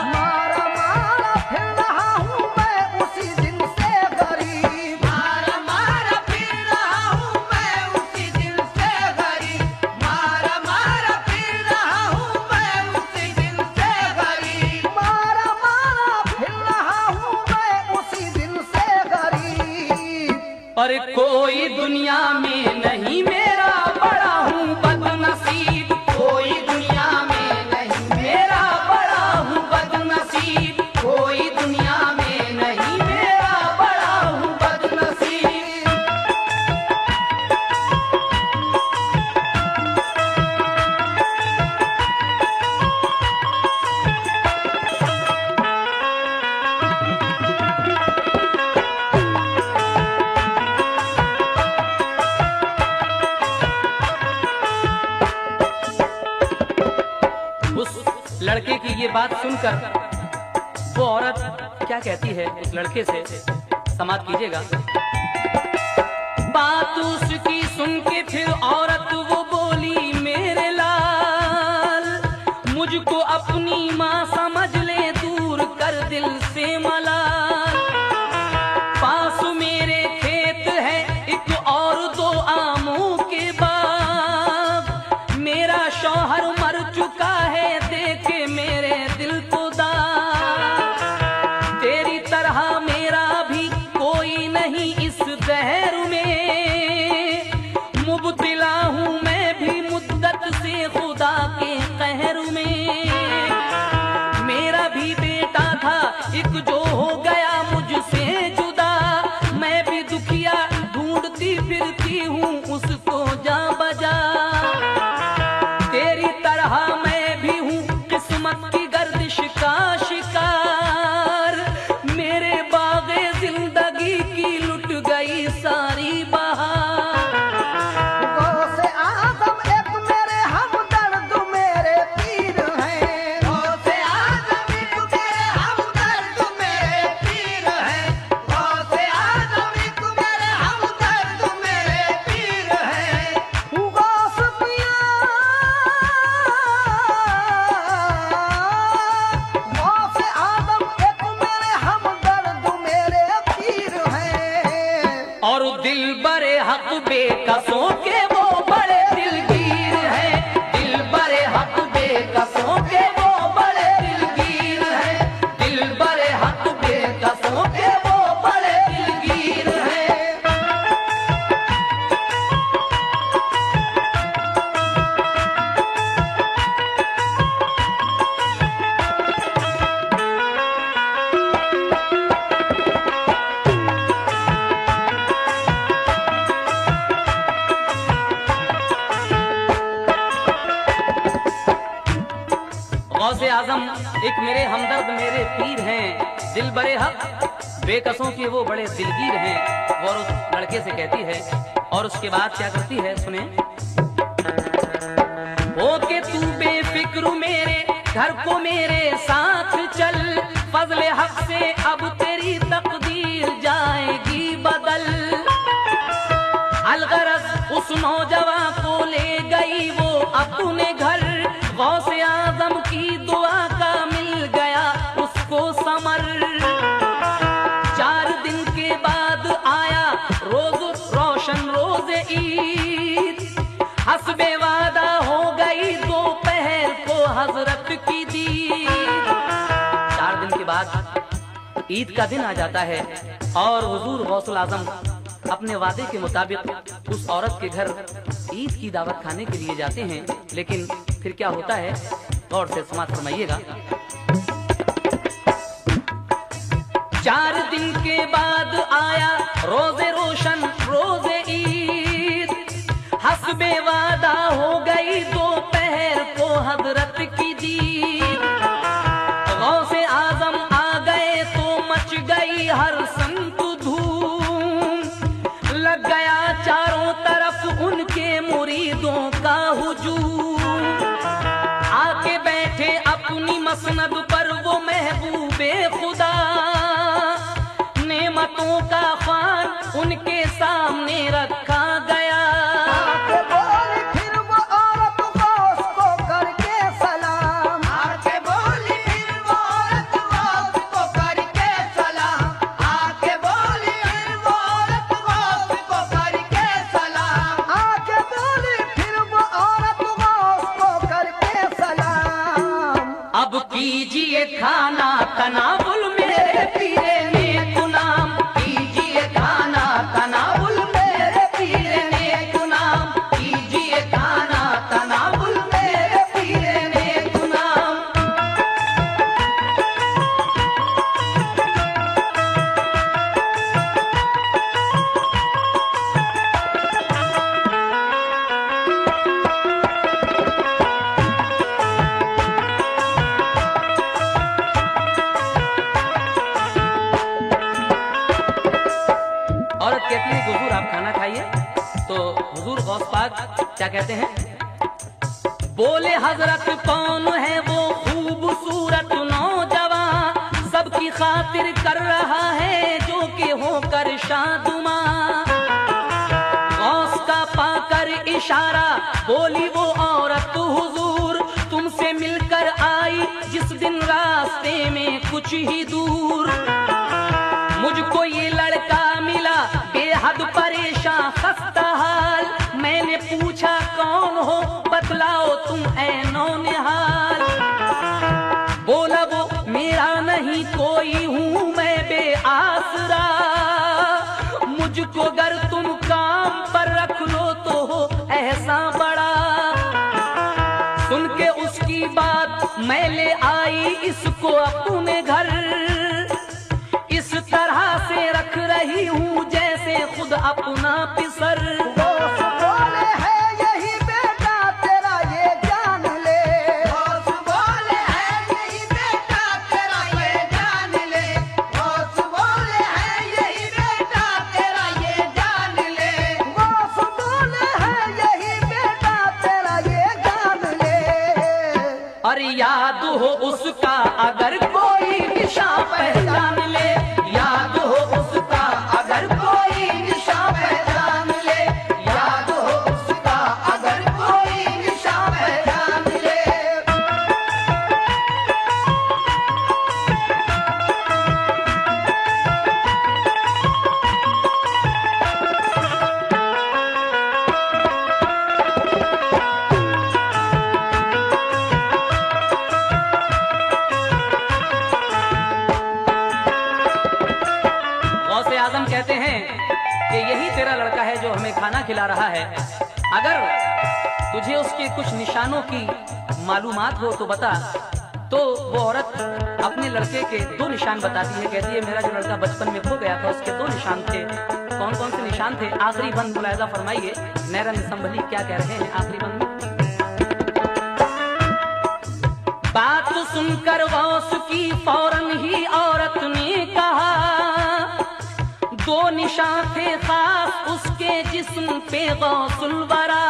मारा मारा फिर रहा हूँ मैं उसी दिन से गरीब, मारा मारा फिर रहा हूँ मैं उसी दिन से गरीब, मारा मारा फिर रहा हूँ मैं उसी दिन से गरीब। मारा मारा फिर रहा हूँ मैं उसी दिन से गरीब। और कोई दुनिया में नहीं मेरा बड़ा हूँ बदनसीब, कोई दुनिया में नहीं मेरा बड़ा हूँ बदनसीब, कोई दुनिया में नहीं मेरा बड़ा हूँ बदनसीब। उस लड़के की ये बात सुनकर वो औरत क्या कहती है उस लड़के से, समाप्त कीजिएगा। बात उसकी सुन के फिर औरत वो बोली, मेरे लाल मुझको अपनी माँ समझ ले, दूर कर दिल से मलाल। पास मेरे खेत है एक और दो आमों के बाग, मेरा शौहर मर चुका है देखे मेरे दिल को दाग। तेरी तरह मेरा भी कोई नहीं इस दहर में, मुब्तिला हूँ मैं भी मुद्दत से खुदा के कहर में। मेरा भी बेटा था एक जो हो गया मुझसे जुदा, मैं भी दुखिया ढूंढती फिरती हूँ उसको जा बजा। तेरी तरह मैं भी हूँ किस्मत की गर्दिश का शिकार, मेरे बागे जिंदगी की लुट गई सारी बहार। गौसे आज़म एक मेरे हमदर्द मेरे पीर हैं, गौसे आज़म एक मेरे हमदर्द मेरे पीर हैं, गौसे आज़म एक मेरे हमदर्द मेरे पीर हैं। गौस पिया गौसे आज़म एक मेरे हमदर्द मेरे पीर हैं। और दिल बरे हक बेकसों के वो बड़े दिलगीर हैं, दिल बरे हक बेकसों के वो बड़े दिलगीर हैं, दिल बरे हक बेकसों के वो बड़े दिलगीर हैं। गौसे आजम एक मेरे हमदर्द मेरे पीर हैं, दिल बरे हक बेकसों के वो बड़े दिलगीर हैं। और उस लड़के से कहती है, और उसके बाद क्या करती है सुने। हो के तू बेफिक्र मेरे घर को मेरे साथ चल, फजले हक से अब तेरी तकदीर जाएगी बदल। उस नौजवान को ले गई वो अपने घर। गौसे आजम की दुआ का मिल गया उसको समर। 4 दिन के बाद आया रोज रोशन रोज ईद। हस्बे वादा हो गई दोपहर को हजरत की दीद। 4 दिन के बाद ईद का दिन आ जाता है और हुजूर गौसुल आजम अपने वादे के मुताबिक उस औरत के घर ईद की दावत खाने के लिए जाते हैं। लेकिन फिर क्या होता है, गौर से समाप्त फरमाइएगा। 4 दिन के बाद आया रोजे रोशन रोजे ईद। हस्बे वादा हो गई दोपहर को हजरत की दीद। गौसे आजम आ गए तो मच गई हर संत धूम। लग गया चारों तरफ उनके मुरीदों का हुजूम। आके बैठे अपनी मसनद पर वो महबूबे खुदा। नेमतों का खान उनके सामने रखा गया। आके बोली फिर वो औरत गौस को करके सलाम। आके बोली फिर वो औरत गौस को करके सलाम। आके बोली फिर वो औरत गौस को करके सलाम। आके बोली फिर वो औरत गौस को करके सलाम। अब कीजिए खाना तनावुल मेरे पीरे नेक नाम। कीजिए खाना तनावुल मेरे पीरे नेक नाम। कीजिए खाना तनावुल मेरे पीरे नेक नाम। औरत कहती है कि हुजूर आप खाना खाइए। तो हुजूर गौस पाक क्या कहते हैं, बोले हजरत कौन है वो खूबसूरत नौजवान। सबकी खातिर कर रहा है जो कि होकर शादुमा। गौस का पाकर इशारा बोली वो औरत हुजूर तुमसे मिलकर आई जिस दिन रास्ते में कुछ ही दूर। मुझको ये लड़का मिला बेहद परेशान खस्ता हाल। मैंने पूछा कौन हो बतलाओ तुम ऐ नौनिहाल। बोला वो मेरा नहीं कोई हूँ मैं बेआसरा। मुझको अगर तुम काम पर रख लो तो हो ऐसा बड़ा। सुन के उसकी बात मैं ले आई इसको अपने घर। इस तरह से रख रही हूँ जैसे खुद अपना पिसर। गौस बोले है यही बेटा तेरा ये जान ले। गौस बोले है यही बेटा तेरा ये जान ले। गौस बोले है यही बेटा तेरा ये जान ले। गौस बोले है यही बेटा तेरा ये जान ले। और याद हो उसका अगर कोई निशान पहचान ले। याद हो उसका अगर कोई निशान पहचान ले। याद हो उसका अगर कोई निशान पहचान ले। गौसे आजम कहते हैं कि यही तेरा लड़का है जो हमें खाना खिला रहा है। अगर तुझे उसके कुछ निशानों की मालूमात हो तो बता। तो वो औरत अपने लड़के के 2 निशान बताती है। कहती है मेरा जो लड़का बचपन में खो गया था उसके 2 निशान थे। कौन कौन से निशान थे, आखिरी बंद मुलायजा फरमाइए। नैरन संभली क्या कह रहे हैं आखिरी बंद में। बात सुनकर गौस की फौरन ही औरत ने कहा 2 निशान थे खास उसके जिस्म पे गौसुल वरा।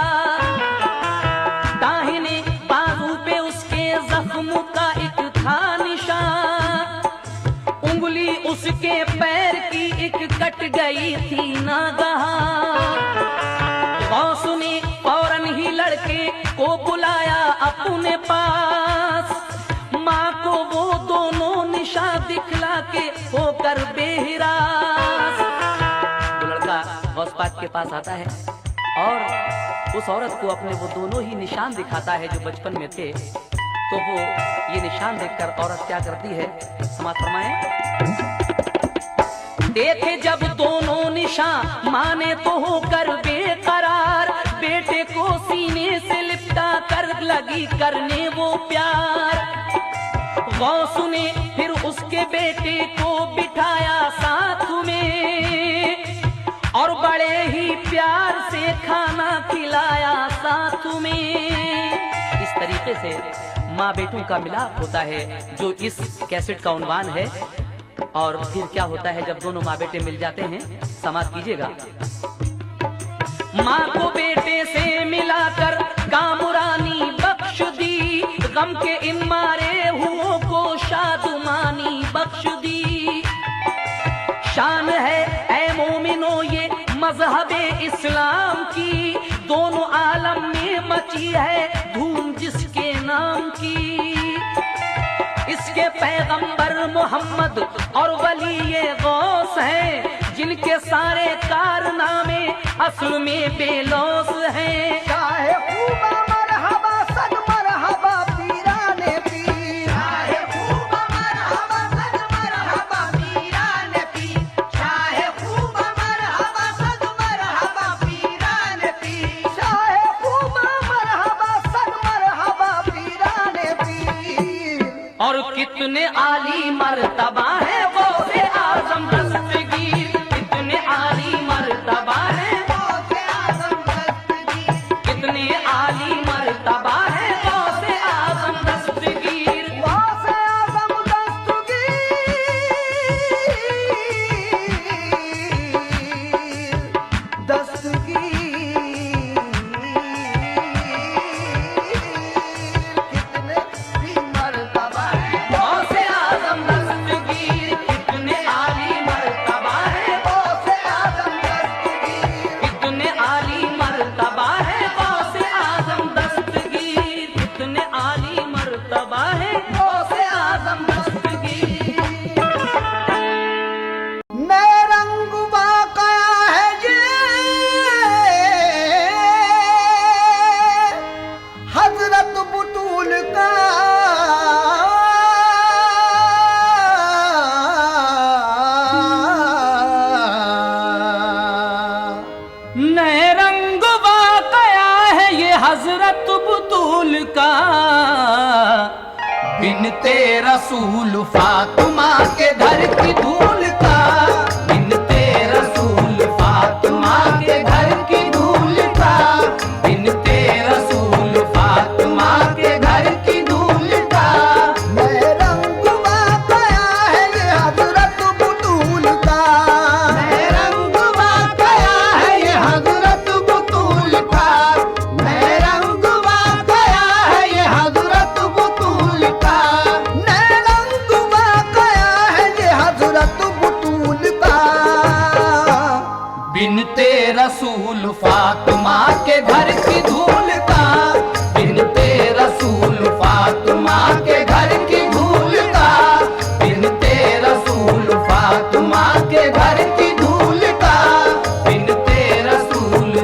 दाहिने बाजू पे उसके जख्म का एक था निशान। उंगली उसके पैर की एक कट गई थी नागहां। गौस गौस ने फौरन ही लड़के को बुलाया अपने पास। माँ को वो दोनों निशान दिखला के होकर बेहिरास। वो लड़का गौस पाक के पास आता है और उस औरत को अपने वो दोनों ही निशान दिखाता है जो बचपन में थे। तो वो ये निशान देखकर औरत क्या करती है, समाज फरमाएं। देखे जब दोनों निशान माने तो होकर बेकरार, बेटे को सीने से लिपटा कर लगी करने वो प्यार। गौस ने फिर उसके बेटे को बिठाया साथ में और बड़े ही प्यार से खाना खिलाया साथ में। इस तरीके से माँ बेटों का मिलाप होता है जो इस कैसेट का उन्वान है। और फिर क्या होता है जब दोनों माँ बेटे मिल जाते हैं, समाप्त कीजिएगा। माँ को बेटे से मिलाकर कामुरानी बख्श दी, गम के इन मारे हुओं को शादुमानी बख्श दी। शान है ऐ मोमिनो ये मजहबे इस्लाम की, दोनों आलम में मची है धूम जिसके नाम की। इसके पैगंबर मोहम्मद और वली ये गौस हैं, जिनके सारे कारनामे असल में बेलौस हैं। चाहे खूबा मरहबा सद मरहबा पीराने पीर, चाहे खूबा मरहबा सद मरहबा पीराने पीर, चाहे खूबा मरहबा सद मरहबा पीराने पीर, चाहे खूबा मरहबा सद मरहबा पीराने पीर। और कितने आली मर्तबा है वो से आजम दस्तगीर, कितने आली मर्तबा है वो से आजम दस्तगीर, कितने आली मर्तबा है वो से आजम दस्तगीर। वो से आजम दस्तगीर, दस्तगीर, कितने भी मर्तबा है वो से आजम दस्तगीर, कितने आली मर्तबा है वो से आजम दस्तगीर। कितने आली मर्तबा है वो से आजम दस्तगीर, कितने आली मर्तबा है वो से आजम दस्तगीर। नए रंग वाकया है ये हजरत बुतूल का, नए रंग वाकया है ये हजरत बुतूल का, बिनते रसूल फातिमा के घर की धूल का, बिनते रसूल फातिमा के घर की धूल का, बिनते रसूल फातिमा के घर की धूल का। नए रंग वाकया है ये हजरत बुतूल का, नए रंग वाकया है ये हजरत बुतूल का, नए रंग वाकया है ये हजरत बुतूल का, नए रंग वाकया है ये हजरत बुतूल का। बिनते रसूल फातिमा के घर की धूल का, बिनते रसूल फातिमा के घर की धूल का, बिनते रसूल फातिमा के घर की धूल का, बिनते रसूल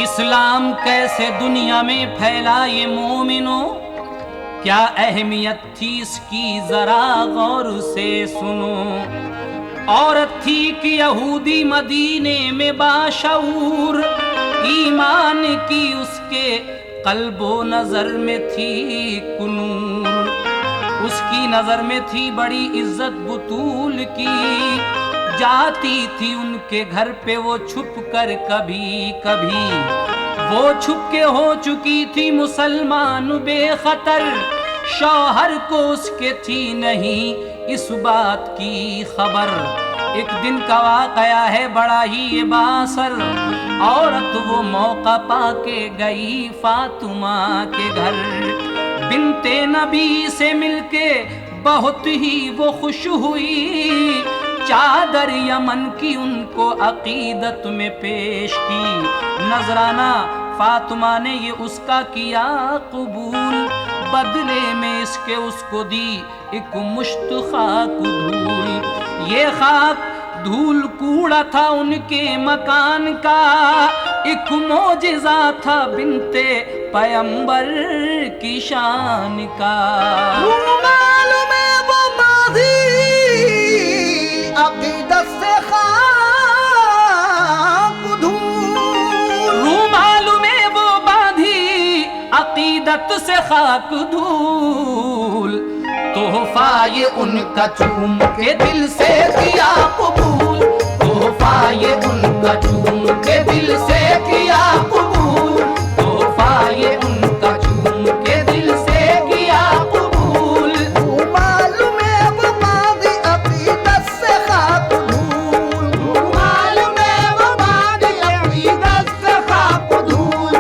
इस्लाम कैसे दुनिया में फैला ये मोमिनो, क्या अहमियत थी इसकी जरा गौर से सुनो। औरत थी कि यहूदी मदीने में बाशऊर, ईमान की उसके कल्बो नजर में थी कुनूर। उसकी नजर में थी बड़ी इज्जत बुतूल की, जाती थी उनके घर पे वो छुप कर कभी कभी। वो छुप के हो चुकी थी मुसलमान बेखतर, शौहर को उसके थी नहीं इस बात की खबर। एक दिन का वाकया है बड़ा ही ये बासर। औरत वो मौका पाके गई फातिमा के घर। बिनते नबी से मिलके बहुत ही वो खुश हुई। चादर यमन की उनको अकीदत में पेश की। नजराना फातिमा ने ये उसका किया कबूल। बदले में इसके उसको दी एक मुश्त खाक धूल। ये खाक धूल कूड़ा था उनके मकान का। एक मोजिज़ा था बिनते पैगंबर की शान का। मालूम है वो माज़ी अक़ीदत से खाक धूल। मालूम है वो बाधी अक़ीदत से खाक धूल। तोहफा ये उनका चूम के दिल से किया कबूल। तोहफा ये उनका चूम के दिल से किया कबूल। तोहफा ये उनका चूम के दिल से किया कबूल। मालूम है वो माज़ी अक़ीदत से खाक धूल। मालूम है वो माज़ी अक़ीदत से खाक धूल।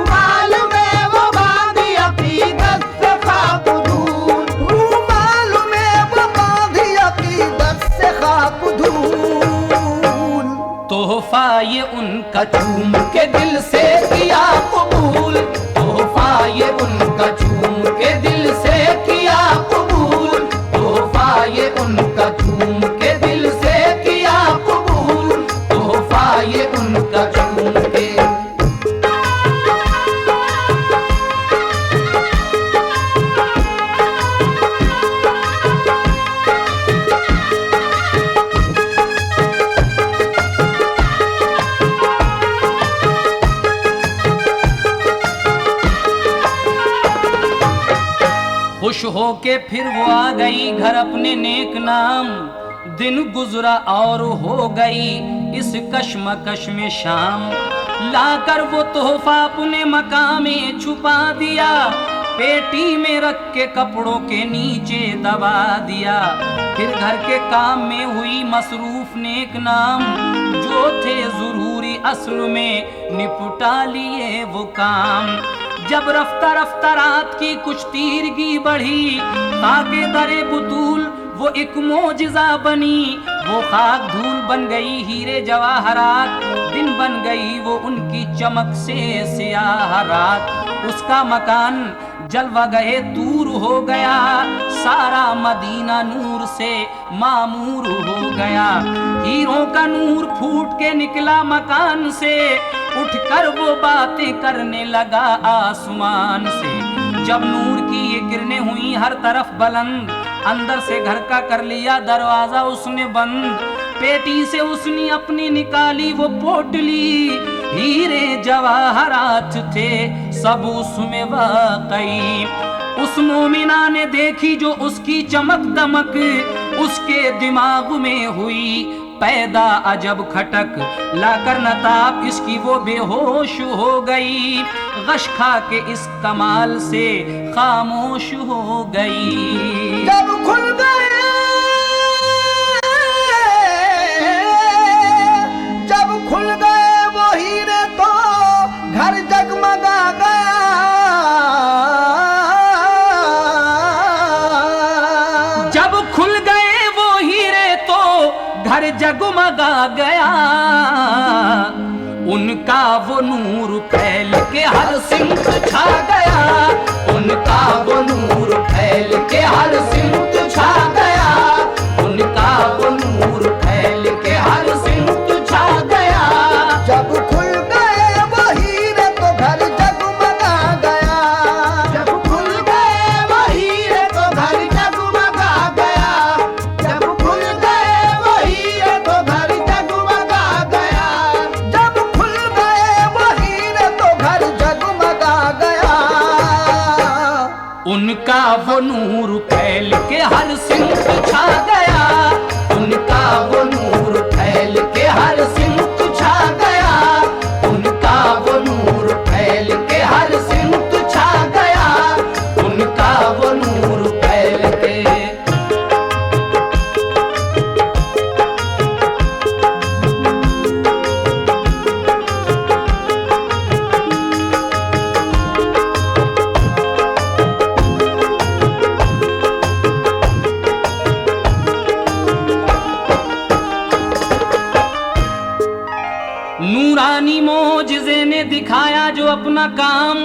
मालूम है वो माज़ी अक़ीदत से खाक धूल। मालूम है वो माज़ी अक़ीदत से खाक धूल। तोहफा ये उनका चूम के दिल से किया कबूल। तोहफा ये उनका चूम के दिल से किया कबूल। तोहफा ये उनका चूम के दिल से किया कबूल। तोहफा ये उनका चूम के। खुश होके फिर वो आ गई घर अपने नेक नाम। दिन गुजरा और हो गई इस कश्मकश में शाम। लाकर वो तोहफा अपने मकान में छुपा दिया। पेटी में रख के कपड़ों के नीचे दबा दिया। फिर घर के काम में हुई मसरूफ नेक नाम। जो थे जरूरी असल में निपटा लिए वो काम। जब रफ्ता रफ्ता रात की कुछ तीरगी बढ़ी। खाके दरे बुतूल वो एक मोजिज़ा बनी। वो खाक धूल बन गई हीरे जवाहरात। दिन बन गई वो उनकी चमक से सियाह रात। उसका मकान जलवा गए दूर हो गया। सारा मदीना नूर से मामूर हो गया। हीरों का नूर फूट के निकला मकान से। उठकर वो बातें करने लगा आसमान से। जब नूर की ये किरणें हुई हर तरफ बुलंद। अंदर से घर का कर लिया दरवाजा उसने बंद। पेटी से उसने अपनी निकाली वो पोटली। हीरे जवाहरात थे सब उसमें वाकई। उस मोमिना ने देखी जो उसकी चमक दमक। उसके दिमाग में हुई पैदा अजब खटक। लाकर नताब इसकी वो बेहोश हो गई। गश खा के इस कमाल से खामोश हो गई। जब खुल गए वो हीरे तो घर जगमगा गया। जब खुल गए वो हीरे तो घर जगमगा गया। उनका वो नूर फैल के हर सिमत छा गया। उनका वो नूर फैल के हर सिमत छा गया। उनका वो नूर फैल के हर सिमत छा गया। जब खुल गए वो हीरे तो घर जगमगा गया। जब खुल गए वो हीरे तो घर जगमगा गया। जब खुल गए वो हीरे तो घर जगमगा गया। जब खुल गए वो हीरे तो घर जगमगा गया। उनका वो नूर फैल के हर सिमत छा गया। उनका रूहानी मोजिज़े ने दिखाया जो अपना काम,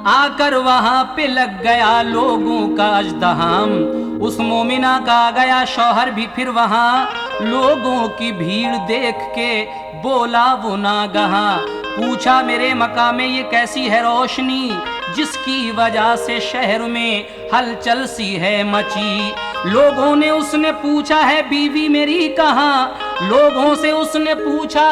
आकर वहां पे लग गया लोगों का अजदहाम। उस मोमिना का आ गया शौहर भी फिर वहां, लोगों की भीड़ देख के बोला वो नागहा। पूछा मेरे मकामे ये कैसी है रोशनी, जिसकी वजह से शहर में हलचल सी है मची। लोगों ने उसने पूछा है बीवी मेरी कहाँ, लोगों से उसने पूछा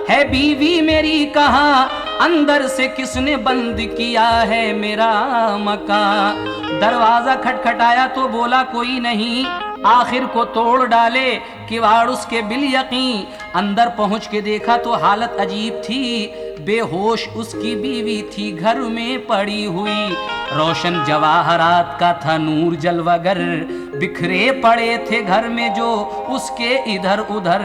है बीवी मेरी कहाँ, अंदर से किसने बंद किया है मेरा मकान। दरवाजा खटखटाया तो बोला कोई नहीं, आखिर को तोड़ डाले किवाड़ उसके बिल यकीन। अंदर पहुंच के देखा तो हालत अजीब थी, बेहोश उसकी बीवी थी घर में पड़ी हुई। रोशन जवाहरात का था नूर जलवागर, बिखरे पड़े थे घर में जो उसके इधर उधर।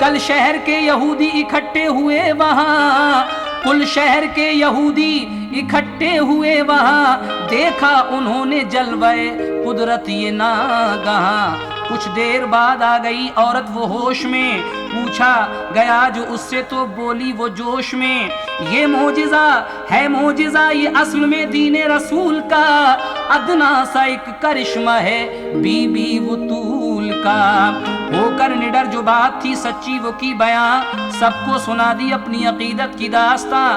कल शहर के यहूदी इकट्ठे हुए वहां, कुल शहर के यहूदी इकट्ठे हुए वहां, देखा उन्होंने जलवे कुदरत ये नागहां। कुछ देर बाद आ गई औरत वो होश में, पूछा गया जो उससे तो बोली वो जोश में, ये मोजिज़ा है मोजिज़ा ये असल में दीने रसूल का, अदना सा एक करिश्मा है बीबी वतूल का। होकर निडर जो बात थी सच्ची वो की बयां, सबको सुना दी अपनी अकीदत की दास्तां।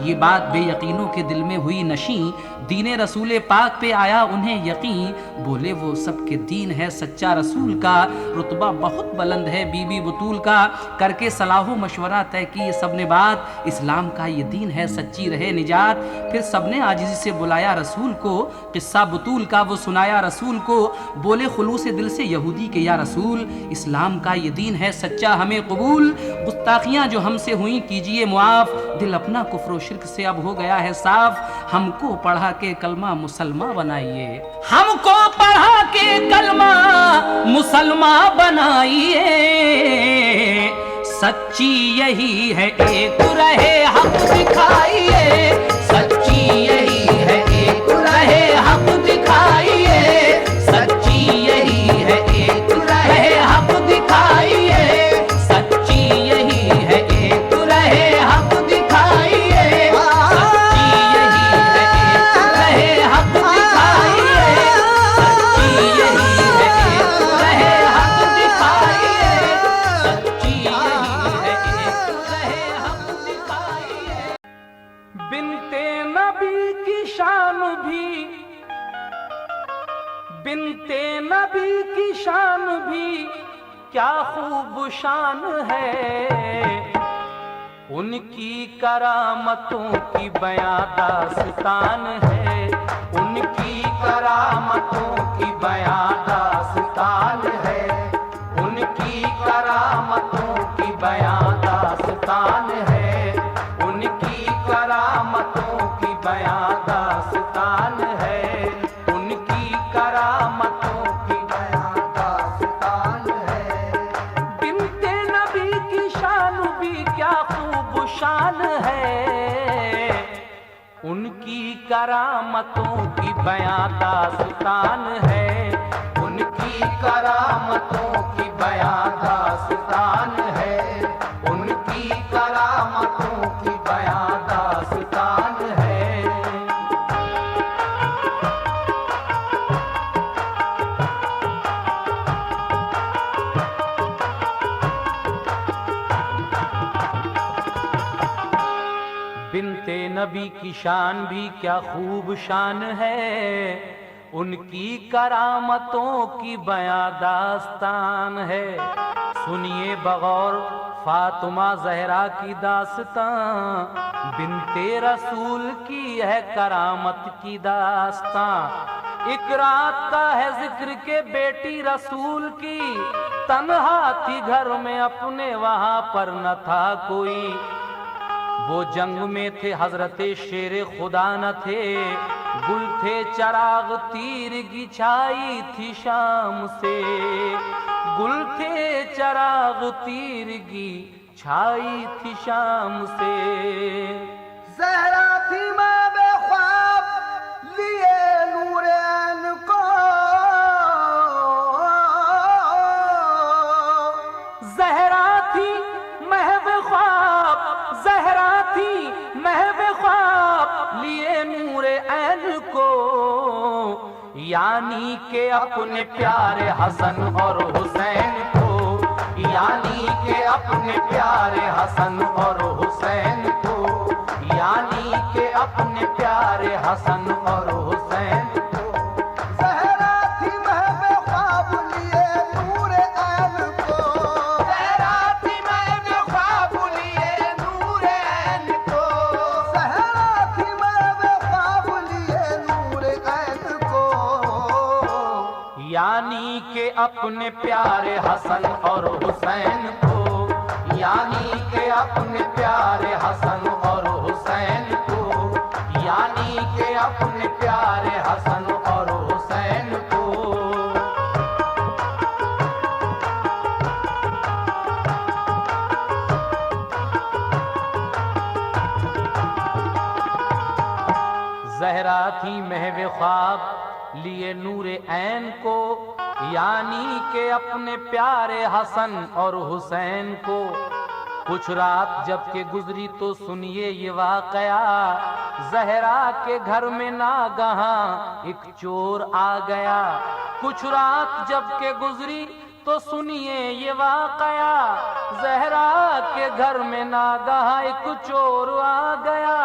ये बात बेयकीनों के दिल में हुई नशी, दीने रसूल पाक पे आया उन्हें यकीन। बोले वो सबके दीन है सच्चा रसूल का, रुतबा बहुत बुलंद है बीबी बतूल का। करके सलाहो मशवरा तय की ये सबने बात, इस्लाम का ये दीन है सच्ची रहे निजात। फिर सबने आजिज़ी से बुलाया रसूल को, किस्सा बतूल का वो सुनाया रसूल को। बोले खुलूस दिल से यहूदी के या रसूल, इस्लाम का ये दीन है सच्चा हमें कबूल। गुस्ताखियाँ जो हमसे हुई कीजिए मुआफ, दिल अपना कुफ्र व शिर्क से अब हो गया है साफ। हमको पढ़ा के कलमा मुसलमान बनाइए, हमको पढ़ा के कलमा मुसलमान बनाइए। सच्ची यही है एक रहे हक दिखाइए, सच्ची यही है एक रहे हक दिखाइए, सच्ची यही है एक रहे हक दिखाइए, सच्ची यही है एक रहे हक दिखाइए, सच्ची यही है एक रहे हक दिखाइए, सच्ची यही है एक रहे हक दिखाइए, सच्ची यही है एक रहे हक दिखाइए। बिनते नबी की शान भी, बिनते नबी की शान भी क्या खूब शान है, उनकी करामतों की बयां दास्तान है, उनकी करामतों की बयां दास्तान है, उनकी करामतों की बयां दास्तान है, उनकी करामतों की बयां दास्तान है, उनकी करामतों की बयां दास्तान है। बिनते नबी की शान भी क्या खूब शान है, उनकी करामतों की बयां दास्तान है, उनकी करामतों की बयां दास्तान है, उनकी करामतों की बयां दास्तान है। बिनते नबी की शान भी क्या खूब शान है, उनकी करामतों की बयां दास्तान है। सुनिए बगौर फातिमा जहरा की दास्तां, बिनते रसूल की है करामत की दास्तां। एक रात का है जिक्र के बेटी रसूल की, तन्हा थी घर में अपने वहां पर न था कोई। वो जंग में थे हजरते शेर खुदा न थे, गुल थे चराग तीर की छाई थी शाम से, गुल थे चराग तीर की छाई थी शाम से। ज़हरा थी माँ बेख्वाब लिए नूरैन को, ज़हरा थी महव ख्वाब महवे ख्वाब लिए नूरे ऐन को, यानी के अपने प्यारे हसन और हुसैन को, यानी के अपने प्यारे हसन और हुसैन को, यानी के अपने प्यारे हसन और हुसैन को। सहरा थी महवे ख्वाब लिए नूरे ऐन को, सहरा थी महवे ख्वाब लिए नूरे ऐन को, सहरा थी महवे ख्वाब लिए नूरे ऐन को, यानी के अपने प्यारे हसन और हुसैन को, यानी के अपने प्यारे हसन और हुसैन को, यानी के अपने प्यारे हसन और हुसैन को। ज़हरा थी महवे ख्वाब लिए नूरे ऐन को, यानी के अपने प्यारे हसन और हुसैन को। कुछ रात जब के गुजरी तो सुनिए ये वाकया, ज़हरा के घर में नागहां एक चोर आ गया। कुछ रात जब के गुजरी तो सुनिए ये वाकया, ज़हरा के घर में नागहां एक चोर आ गया।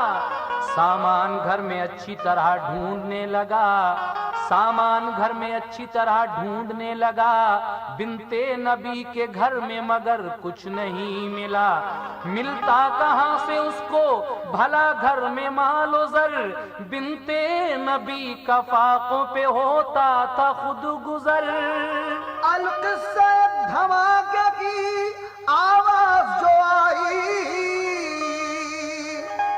सामान घर में अच्छी तरह ढूंढने लगा, सामान घर में अच्छी तरह ढूंढने लगा, बिनते नबी के घर में मगर कुछ नहीं मिला। मिलता कहां से उसको भला घर में मालो जर, बिनते नबी का फाकों पे होता था खुद गुजर। अलकिस्सा धमाके की आवाज जो आई,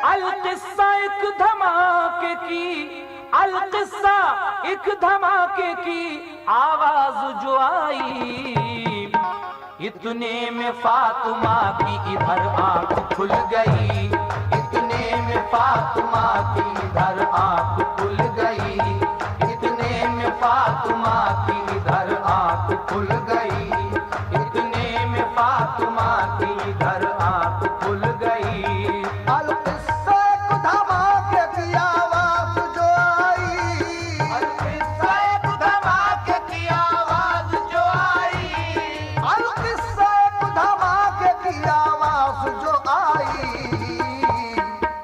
अलकिस्सा एक धमाके की, अलकिस्सा एक धमाके की आवाज जो आई, इतने में फातिमा की इधर आंख खुल गई, इतने में फातिमा की इधर आंख खुल गई, इतने में फातिमा की इधर आंख खुल गई, इतने में फातिमा की इधर आंख खुल गई। अलकिस्सा धमाके की आवाज जो आई, अलकिस्सा धमाके की आवाज जो आई, अलकिस्सा धमाके की आवाज जो आई,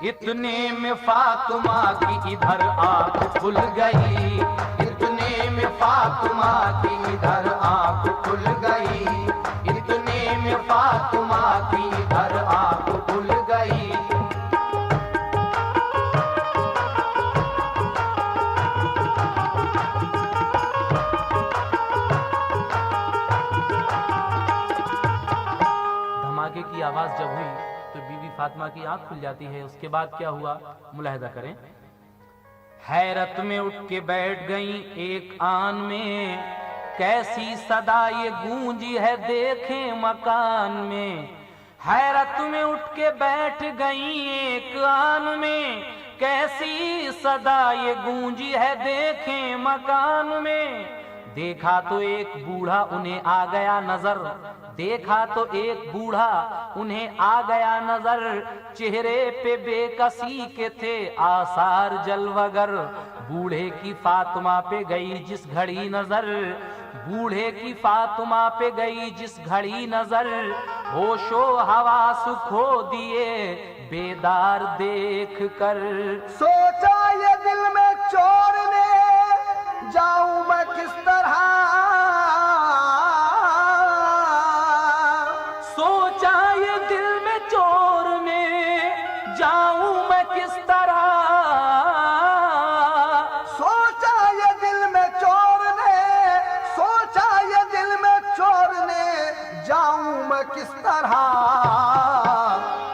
इतने में फातिमा की इधर आंख खुल गई, इतने में फातिमा की इधर आंख खुल गई, इतने में फातिमा की इधर आंख खुल गई। धमाके की आवाज जब हुई तो बीबी फातिमा की आंख खुल जाती है। उसके बाद क्या हुआ मुलाहिदा करें। हैरत में उठ के बैठ गई एक आन में, कैसी सदा ये गूंजी है देखें मकान में। हैरत में उठ के बैठ गई एक आन में, कैसी सदा ये गूंजी है देखें मकान में। देखा तो एक बूढ़ा उन्हें आ गया नजर, देखा तो एक बूढ़ा उन्हें आ गया नजर, चेहरे पे बेकसी के थे आसार जलवगर। बूढ़े की फातिमा पे गई जिस घड़ी नजर, बूढ़े की फातिमा पे गई जिस घड़ी नजर, होशो हवास खो दिए बेदार देख कर। सोचा ये दिल में चोर ने जाऊं मैं किस तरह, सोचा ये दिल में चोर ने जाऊं मैं किस तरह, सोचा ये दिल में चोर ने, सोचा ये दिल में चोर ने जाऊं मैं किस तरह।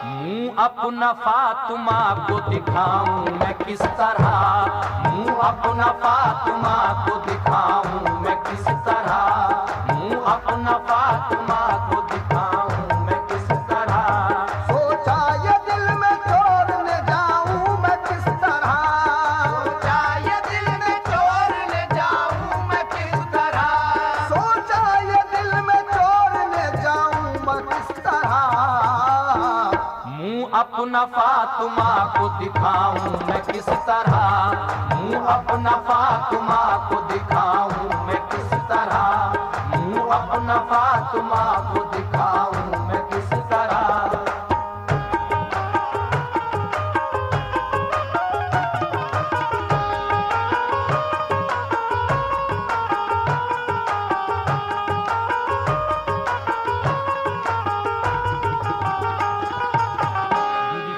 मुंह अपना फातिमा को दिखाऊं मैं किस तरह, मुंह अपना फातिमा को दिखाऊं मैं किस तरह, मुंह अपना फातिमा को दिखाऊं मैं किस तरह। सोचा ये दिल में चोर ने जाऊं मैं किस तरह, सोचा ये दिल में चोर ने जाऊं मैं किस तरह, सोचा ये दिल में चोर ने जाऊं मैं किस तरह। मुंह अपना फातिमा को दिखाऊं मैं किस तरह, मुंह अपना फातिमा को दिखाऊं मैं किस तरह, मुंह अपना फातिमा को दिखाऊं मैं किस तरह।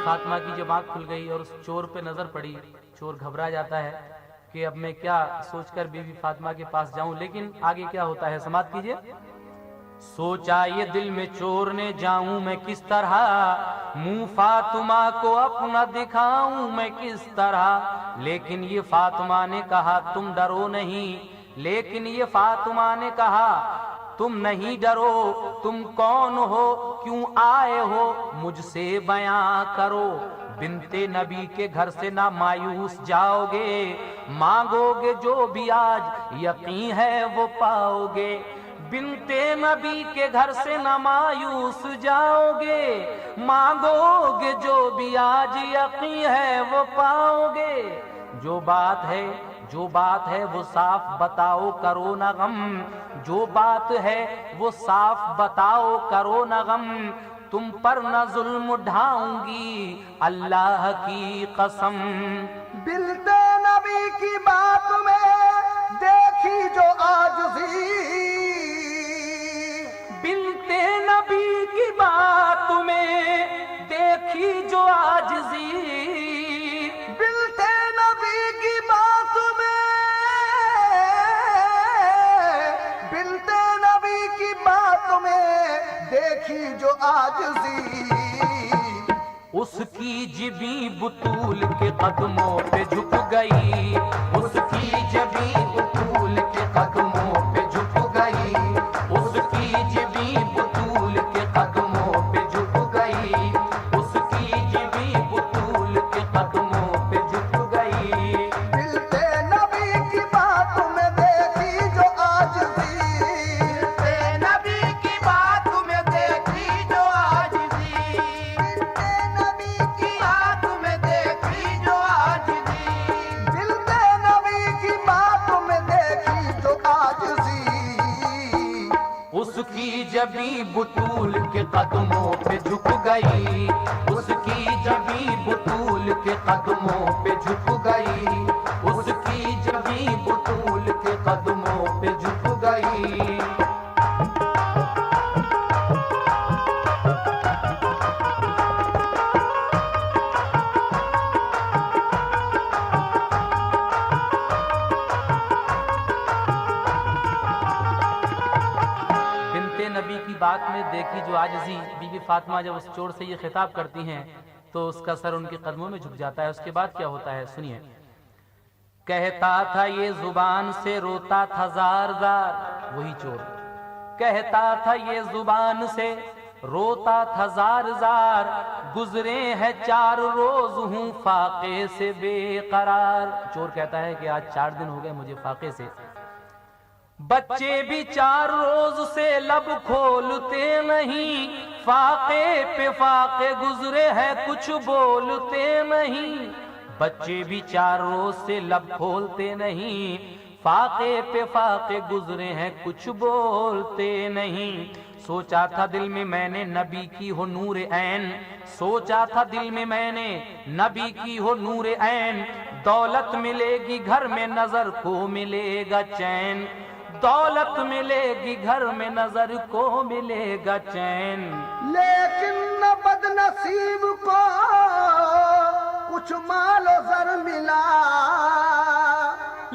फातिमा की जब आंख खुल गई और उस चोर पे नजर पड़ी, चोर घबरा जाता है कि अब मैं क्या सोचकर बीवी फातिमा के पास जाऊं, लेकिन आगे क्या होता है समाप्त कीजिए। सोचा ये दिल में चोर ने जाऊं मैं किस तरह, मुंह फातिमा को अपना दिखाऊं मैं किस तरह, लेकिन ये फातिमा ने कहा तुम डरो नहीं, लेकिन ये फातिमा ने कहा तुम नहीं डरो, तुम कौन हो, क्यों आए हो, मुझसे बयां करो। बिनते नबी के घर से ना मायूस जाओगे, मांगोगे जो भी आज यकीन है वो पाओगे। बिनते नबी के घर से ना मायूस जाओगे, मांगोगे जो भी आज यकीन है वो पाओगे। जो बात है वो साफ बताओ करो ना गम, जो बात है वो साफ बताओ करो ना गम, तुम पर न जुल्म ढाऊंगी अल्लाह की कसम। बिनते नबी की बात में देखी जो आजिज़ी, बिनते नबी की बात में देखी जो आजिज़ी, बिनते नबी की बात में, बिनते नबी की बात में देखी जो आजिज़ी, उसकी जिबी बुतूल के कदमों पे झुक गई, उसकी जिबी बुतूल के कदमों पे झुक गई, उसकी जिबी बुतूल के कदमों पे झुक गई, उसकी जिबी बुतूल के कदमों पे झुक गई। बिनते नबी की बात में देखी जो आजिज़ी, बिनते नबी की बात में देखी जो आजिज़ी, बिनते नबी की बात में देखी जो आजिज़ी, बिनते नबी की बात में देखी जो आजिज़ी, उसकी जबी बुतूल के कदमों पे झुक गई, उसकी जबी बुतूल के कदमों पे झुक गई, उसकी जबी बुतूल के कदमों पे झुक गई। बिनते नबी की बात में देखी जो आजिज़ी, बीबी फातिमा जब उस चोर से ये खिताब करती हैं तो उसका सर उनके कदमों में झुक जाता है। उसके बाद क्या होता है सुनिए। कहता था ये जुबान से रोता था जार जार, वही चोर कहता था ये जुबान से रोता था जार जार, गुजरे हैं 4 रोज हूं फाके से बेकरार। चोर कहता है कि आज 4 दिन हो गए मुझे फाके से, बच्चे भी 4 रोज से लब खोलते नहीं, फाके पे फाके गुजरे हैं कुछ बोलते नहीं, बच्चे भी 4 रोज से लब खोलते नहीं, फाके पे फाके गुजरे हैं कुछ बोलते नहीं। सोचा था दिल में मैंने नबी की हो नूर ऐन, सोचा था दिल में मैंने नबी की हो नूर ऐन, दौलत मिलेगी घर में नजर को मिलेगा चैन, दौलत मिलेगी घर में नजर को मिलेगा चैन। लेकिन न बदनसीब को कुछ मालो जर मिला,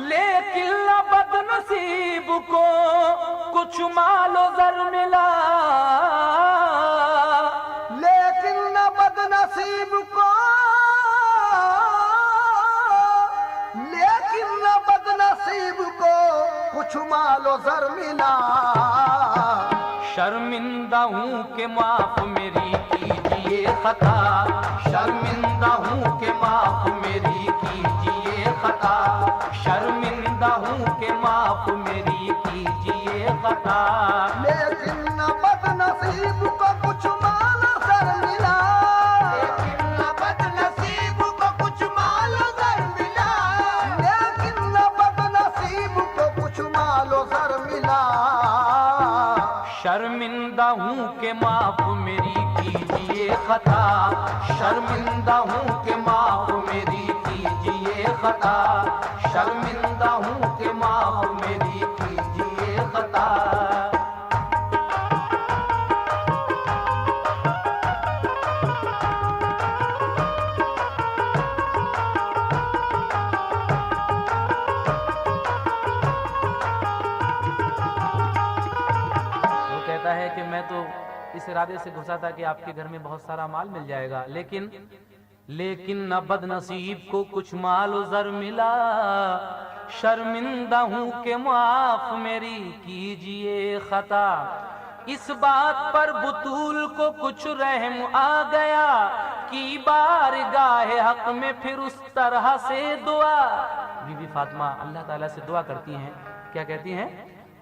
लेकिन न बदनसीब को कुछ मालो जर मिला, लेकिन न बदनसीब को, लेकिन न बदनसीब को कुछ मालो जर मिला। शर्मिंदा हूँ कि माफ मेरी कीजिए खता, शर्मिंदा हूँ कि माफ मेरी कीजिए खता, शर्मिंदा हूँ कि माफ मेरी कीजिए खता। लेकिन न बदनसीब को कुछ मालो जर मिला, लेकिन शर्मिंदा हूँ कि माफ मेरी कीजिए खता, शर्मिंदा हूँ कि माफ मेरी कीजिए खता, शर्मिंदा हूँ कि माफ मेरी कीजिए खता। है कि मैं तो इस इरादे से घुसा था कि आपके घर में बहुत सारा माल मिल जाएगा, लेकिन न बदनसीब को कुछ माल उजर मिला। शर्मिंदा हूं कि माफ मेरी कीजिए खता। इस बात पर बुतूल को कुछ रहम आ गया कि बारगाह हक में फिर उस तरह से दुआ। बीबी फातिमा अल्लाह ताला से दुआ करती हैं, क्या कहती हैं?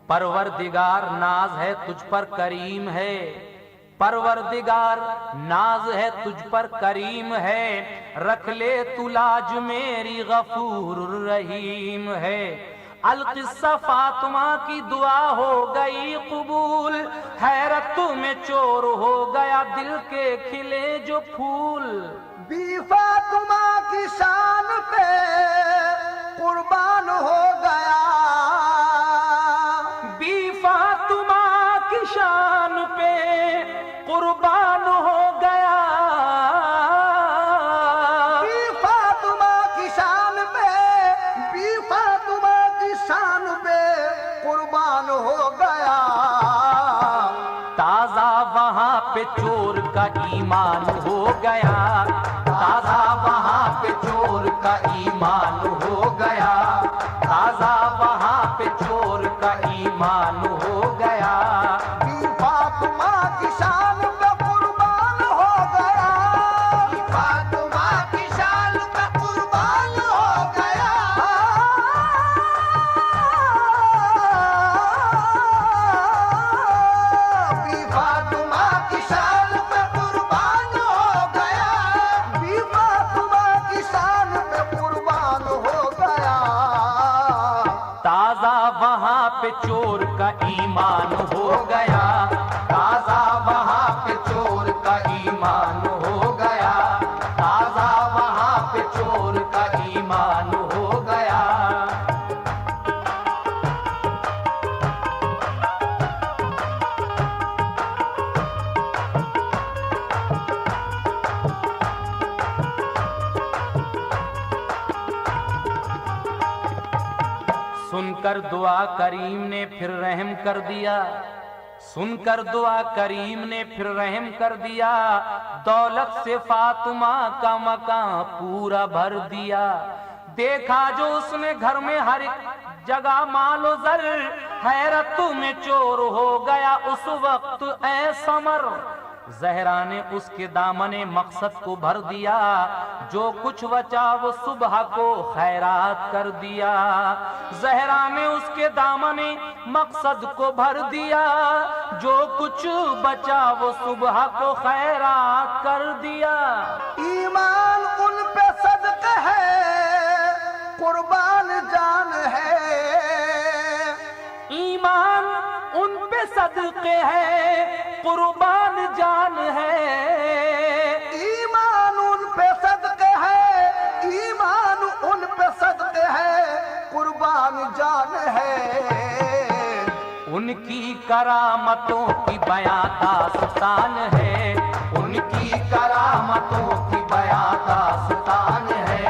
परवरदिगार नाज है तुझ पर करीम है, परवरदिगार नाज है तुझ पर करीम है, रख ले तू लाज मेरी गफूर रहीम है। अलकिस्सा फातिमा की दुआ हो गई कबूल, हैरत में चोर हो गया दिल के खिले जो फूल। बी फातिमा की शान पे कुर्बान हो गया, बी फातिमा की शान पे कुर्बान हो गया, बी फातिमा की शान पे, बी फातिमा की शान पे कुर्बान हो गया। ताजा वहां पे चोर का ईमान हो गया, ताजा वहां पे चोर का ईमान हो गया, ताजा वहां पे चोर का ईमान हो गया। बी फातिमा की शान पे कुर्बान हो गया, बी फातिमा की शान पे कुर्बान हो गया। बी फातिमा की शान पे कुर्बान हो गया, बी फातिमा की शान पे कुर्बान हो गया। ताजा वहां पे चोर का ईमान हो गया, ताजा वहां पे चोर का ईमान हो गया, ताजा वहां पे चोर का ईमान हो गया। सुनकर दुआ करीम ने फिर रहम कर दिया, सुनकर दुआ करीम ने फिर रहम कर दिया। दौलत से फातिमा का मकान पूरा भर दिया। देखा जो उसने घर में हर एक जगह मालो जर, हैरत में चोर हो गया उस वक्त ऐ समर। जहरा ने उसके दामने मकसद को भर दिया, जो कुछ बचा वो सुबह को खैरात कर दिया। जहरा ने उसके दामने मकसद को भर दिया, जो कुछ बचा वो सुबह को खैरात कर दिया। ईमान उन पे सदका है, कुर्बान जान है, ईमान उन पे सदके है, कुर्बान जान है। ईमान उन पे सदके है, ईमान उन पे सदके है, कुर्बान जान है। उनकी करामतों की बयां दास्तान है, उनकी करामतों की बयां दास्तान है,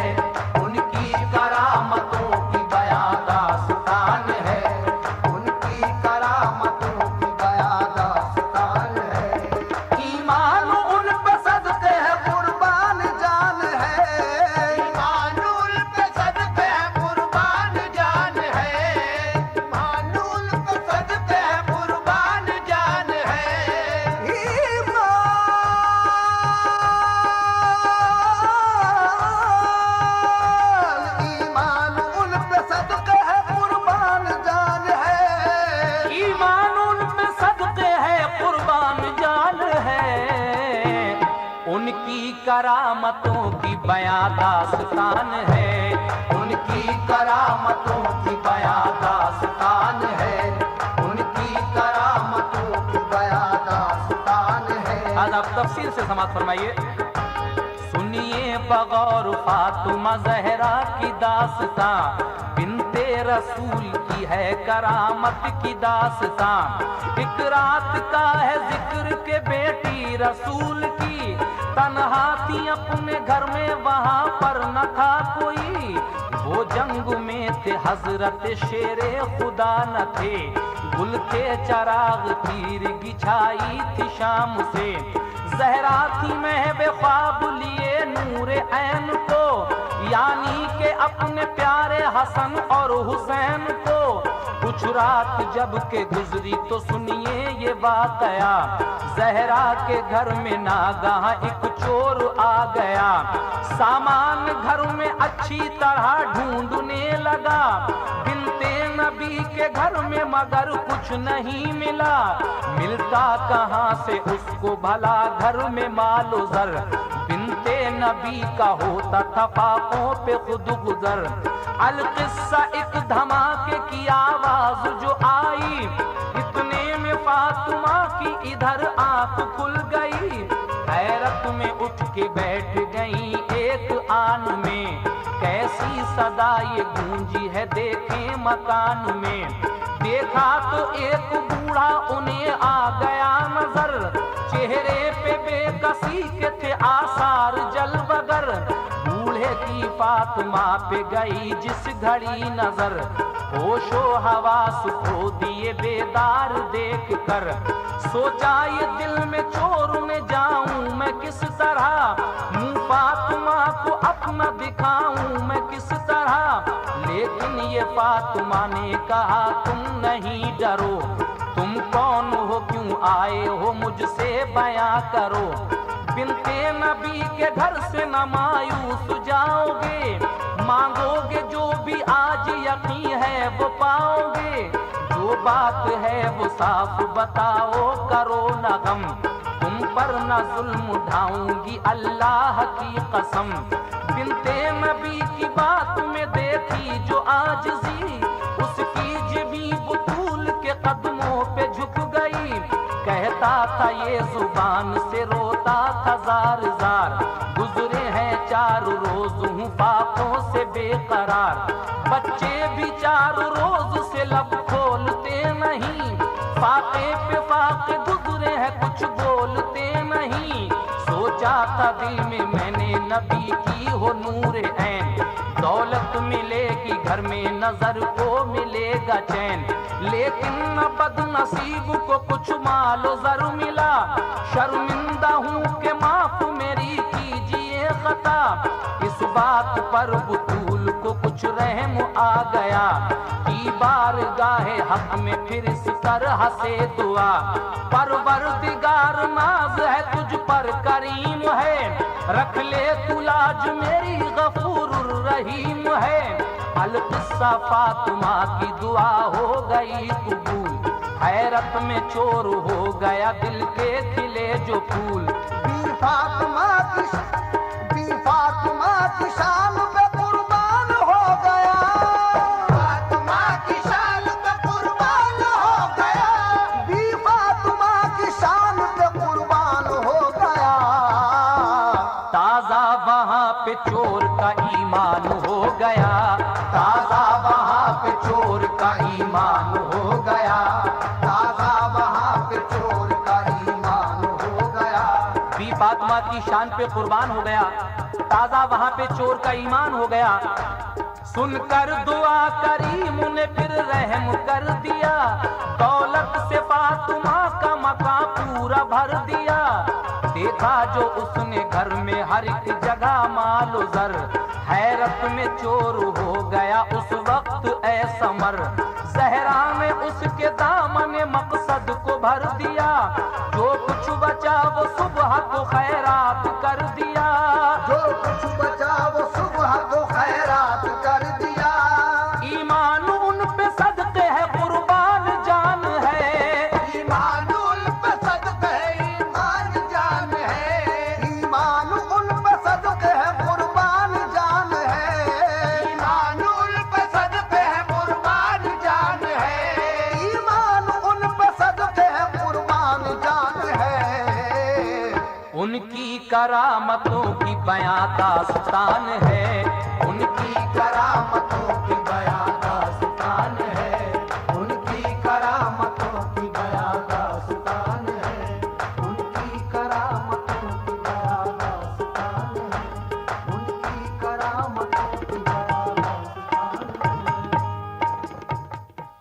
उनकी करामतों की बयां दास्तान है, उनकी करामतों की बयां दास्तान है। ईमान उन पे सदके है, कुर्बान जान है। ईमान उन पे सदके है, कुर्बान जान है। ईमान उन पे सदके है, कुर्बान जान है। ईमान उन पे सदके है, कुर्बान जान है। ईमान उन पे सदके है, कुर्बान जान है। उनकी करामतों की बयां दास्तान है, उनकी करामतों की बयां दास्तान है, उनकी करामतों की बयां दास्तान है। आज आप तफसील से समाप्त फरमाइए। सुनिए बगौर फातिमा ज़हरा की दास्तां, बिन्ते रसूल की है करामत की दास्तां। एक रात का है जिक्र के बेटी रसूल की, तन्हा थी अपने घर में वहां पर न था कोई। वो जंग में थे हजरत शेरे खुदा न थे, गुल थे चराग तीर गिछाई थी शाम से। ज़हरा थी महवे ख्वाब लिए नूरे ऐन को, यानी के अपने प्यारे हसन और हुसैन को। कुछ रात जब के गुजरी तो सुनिए ये वाकया, ज़हरा के घर में नागाह एक चोर आ गया। सामान घर में अच्छी तरह ढूंढने लगा, बिन्ते नबी के घर में मगर कुछ नहीं मिला। मिलता कहाँ से उसको भला घर में मालो ज़र, बिन्ते नबी का होता था फाकों पे खुद गुजर। अलकिस्सा एक धमाके की आवाज जो आई, इतने में फातिमा की इधर आंख खुल गई। हैरत में उठ के बैठ गई एक आन में, कैसी सदा ये गूंजी है देखे मकान में। देखा तो एक बूढ़ा उन्हें आ गया नजर, चेहरे पे बेकसी के थे आसार जल बगर। बूढ़े की फातिमा पे गई जिस घड़ी नजर, होशो हवास खो दिए बेदार देख कर। सोचा ये दिल में चोर ने जाऊं मैं किस तरह, मुंह फातिमा को अपना दिखाऊं मैं किस तरह। लेकिन ये फातिमा ने कहा तुम नहीं डरो, तुम कौन हो क्यों आए हो मुझसे बयां करो। बिन्ते नबी के घर से न मायूस जाओगे, मांगोगे जो भी आज यकीन है वो पाओगे। जो बात है वो साफ बताओ करो न गम, तुम पर न जुल्म ढाऊंगी अल्लाह की कसम। बिन्ते नबी की बात में देखी जो आजिज़ी, उसकी जिबी बुतूल के कदमों पे झुक गई। कहता था ये जुबान से रोता था जार जार, गुजरे हैं 4 रोज हूँ फाकों से बेकरार। बच्चे भी 4 रोज से लब खोलते नहीं, फाके पे फाके गुजरे हैं कुछ बोलते नहीं। सोचा था दिल में मैंने नबी की हो नूर ऐन, दौलत मिलेगी घर में नजर को मिलेगा चैन। लेकिन न बदनसीब को कुछ मालो जर मिला, शर्मिंदा हूँ कि माफ मेरी कीजिए खता। इस बात पर बुतूल को कुछ रहम आ गया, की बारगाहे हक में फिर इस तरह से दुआ। परवरदिगार नाज है तुझ पर करीम है, रख ले तू लाज मेरी गफूरुर रहीम है। अलकिस्सा फातिमा की दुआ हो गई कबूल, हैरत में चोर हो गया दिल के खिले जो फूल। बी फातिमा की शान पे कुर्बान हो गया, फातिमा की शान पे कुर्बान हो गया। बी फातिमा की शान पे कुर्बान हो गया। ताजा वहाँ पे चोर का ईमान हो गया, ताजा वहाँ पे चोर का ईमान हो गया, ताजा वहाँ पे चोर का ईमान हो गया। बी फातिमा की शान पे कुर्बान हो गया, ताजा वहाँ पे चोर का ईमान हो गया। सुनकर दुआ करीम ने फिर रहम कर दिया, दौलत से फातिमा का मकान पूरा भर दिया। देखा जो उसने घर में हर एक जगह मालो जर, हैरत में चोर हो गया उस वक्त ऐ समर। ज़हरा ने उसके दामन मकसद को भर दिया, जो कुछ बचा वो सुबह को खैरात कर दिया। जो कुछ बचा वो सुबह को खैरात कर दिया। ईमान उन पे सदके है कुर्बान जान है, ईमान उन पे सदके है ईमान जान है। ईमान उन पे सदके है कुर्बान जान है। ईमान उन पे सदके है कुर्बान जान है। ईमान उन पे सदके है कुर्बान जान करामतों की बयां दास्तान है, उनकी करामतों की बयां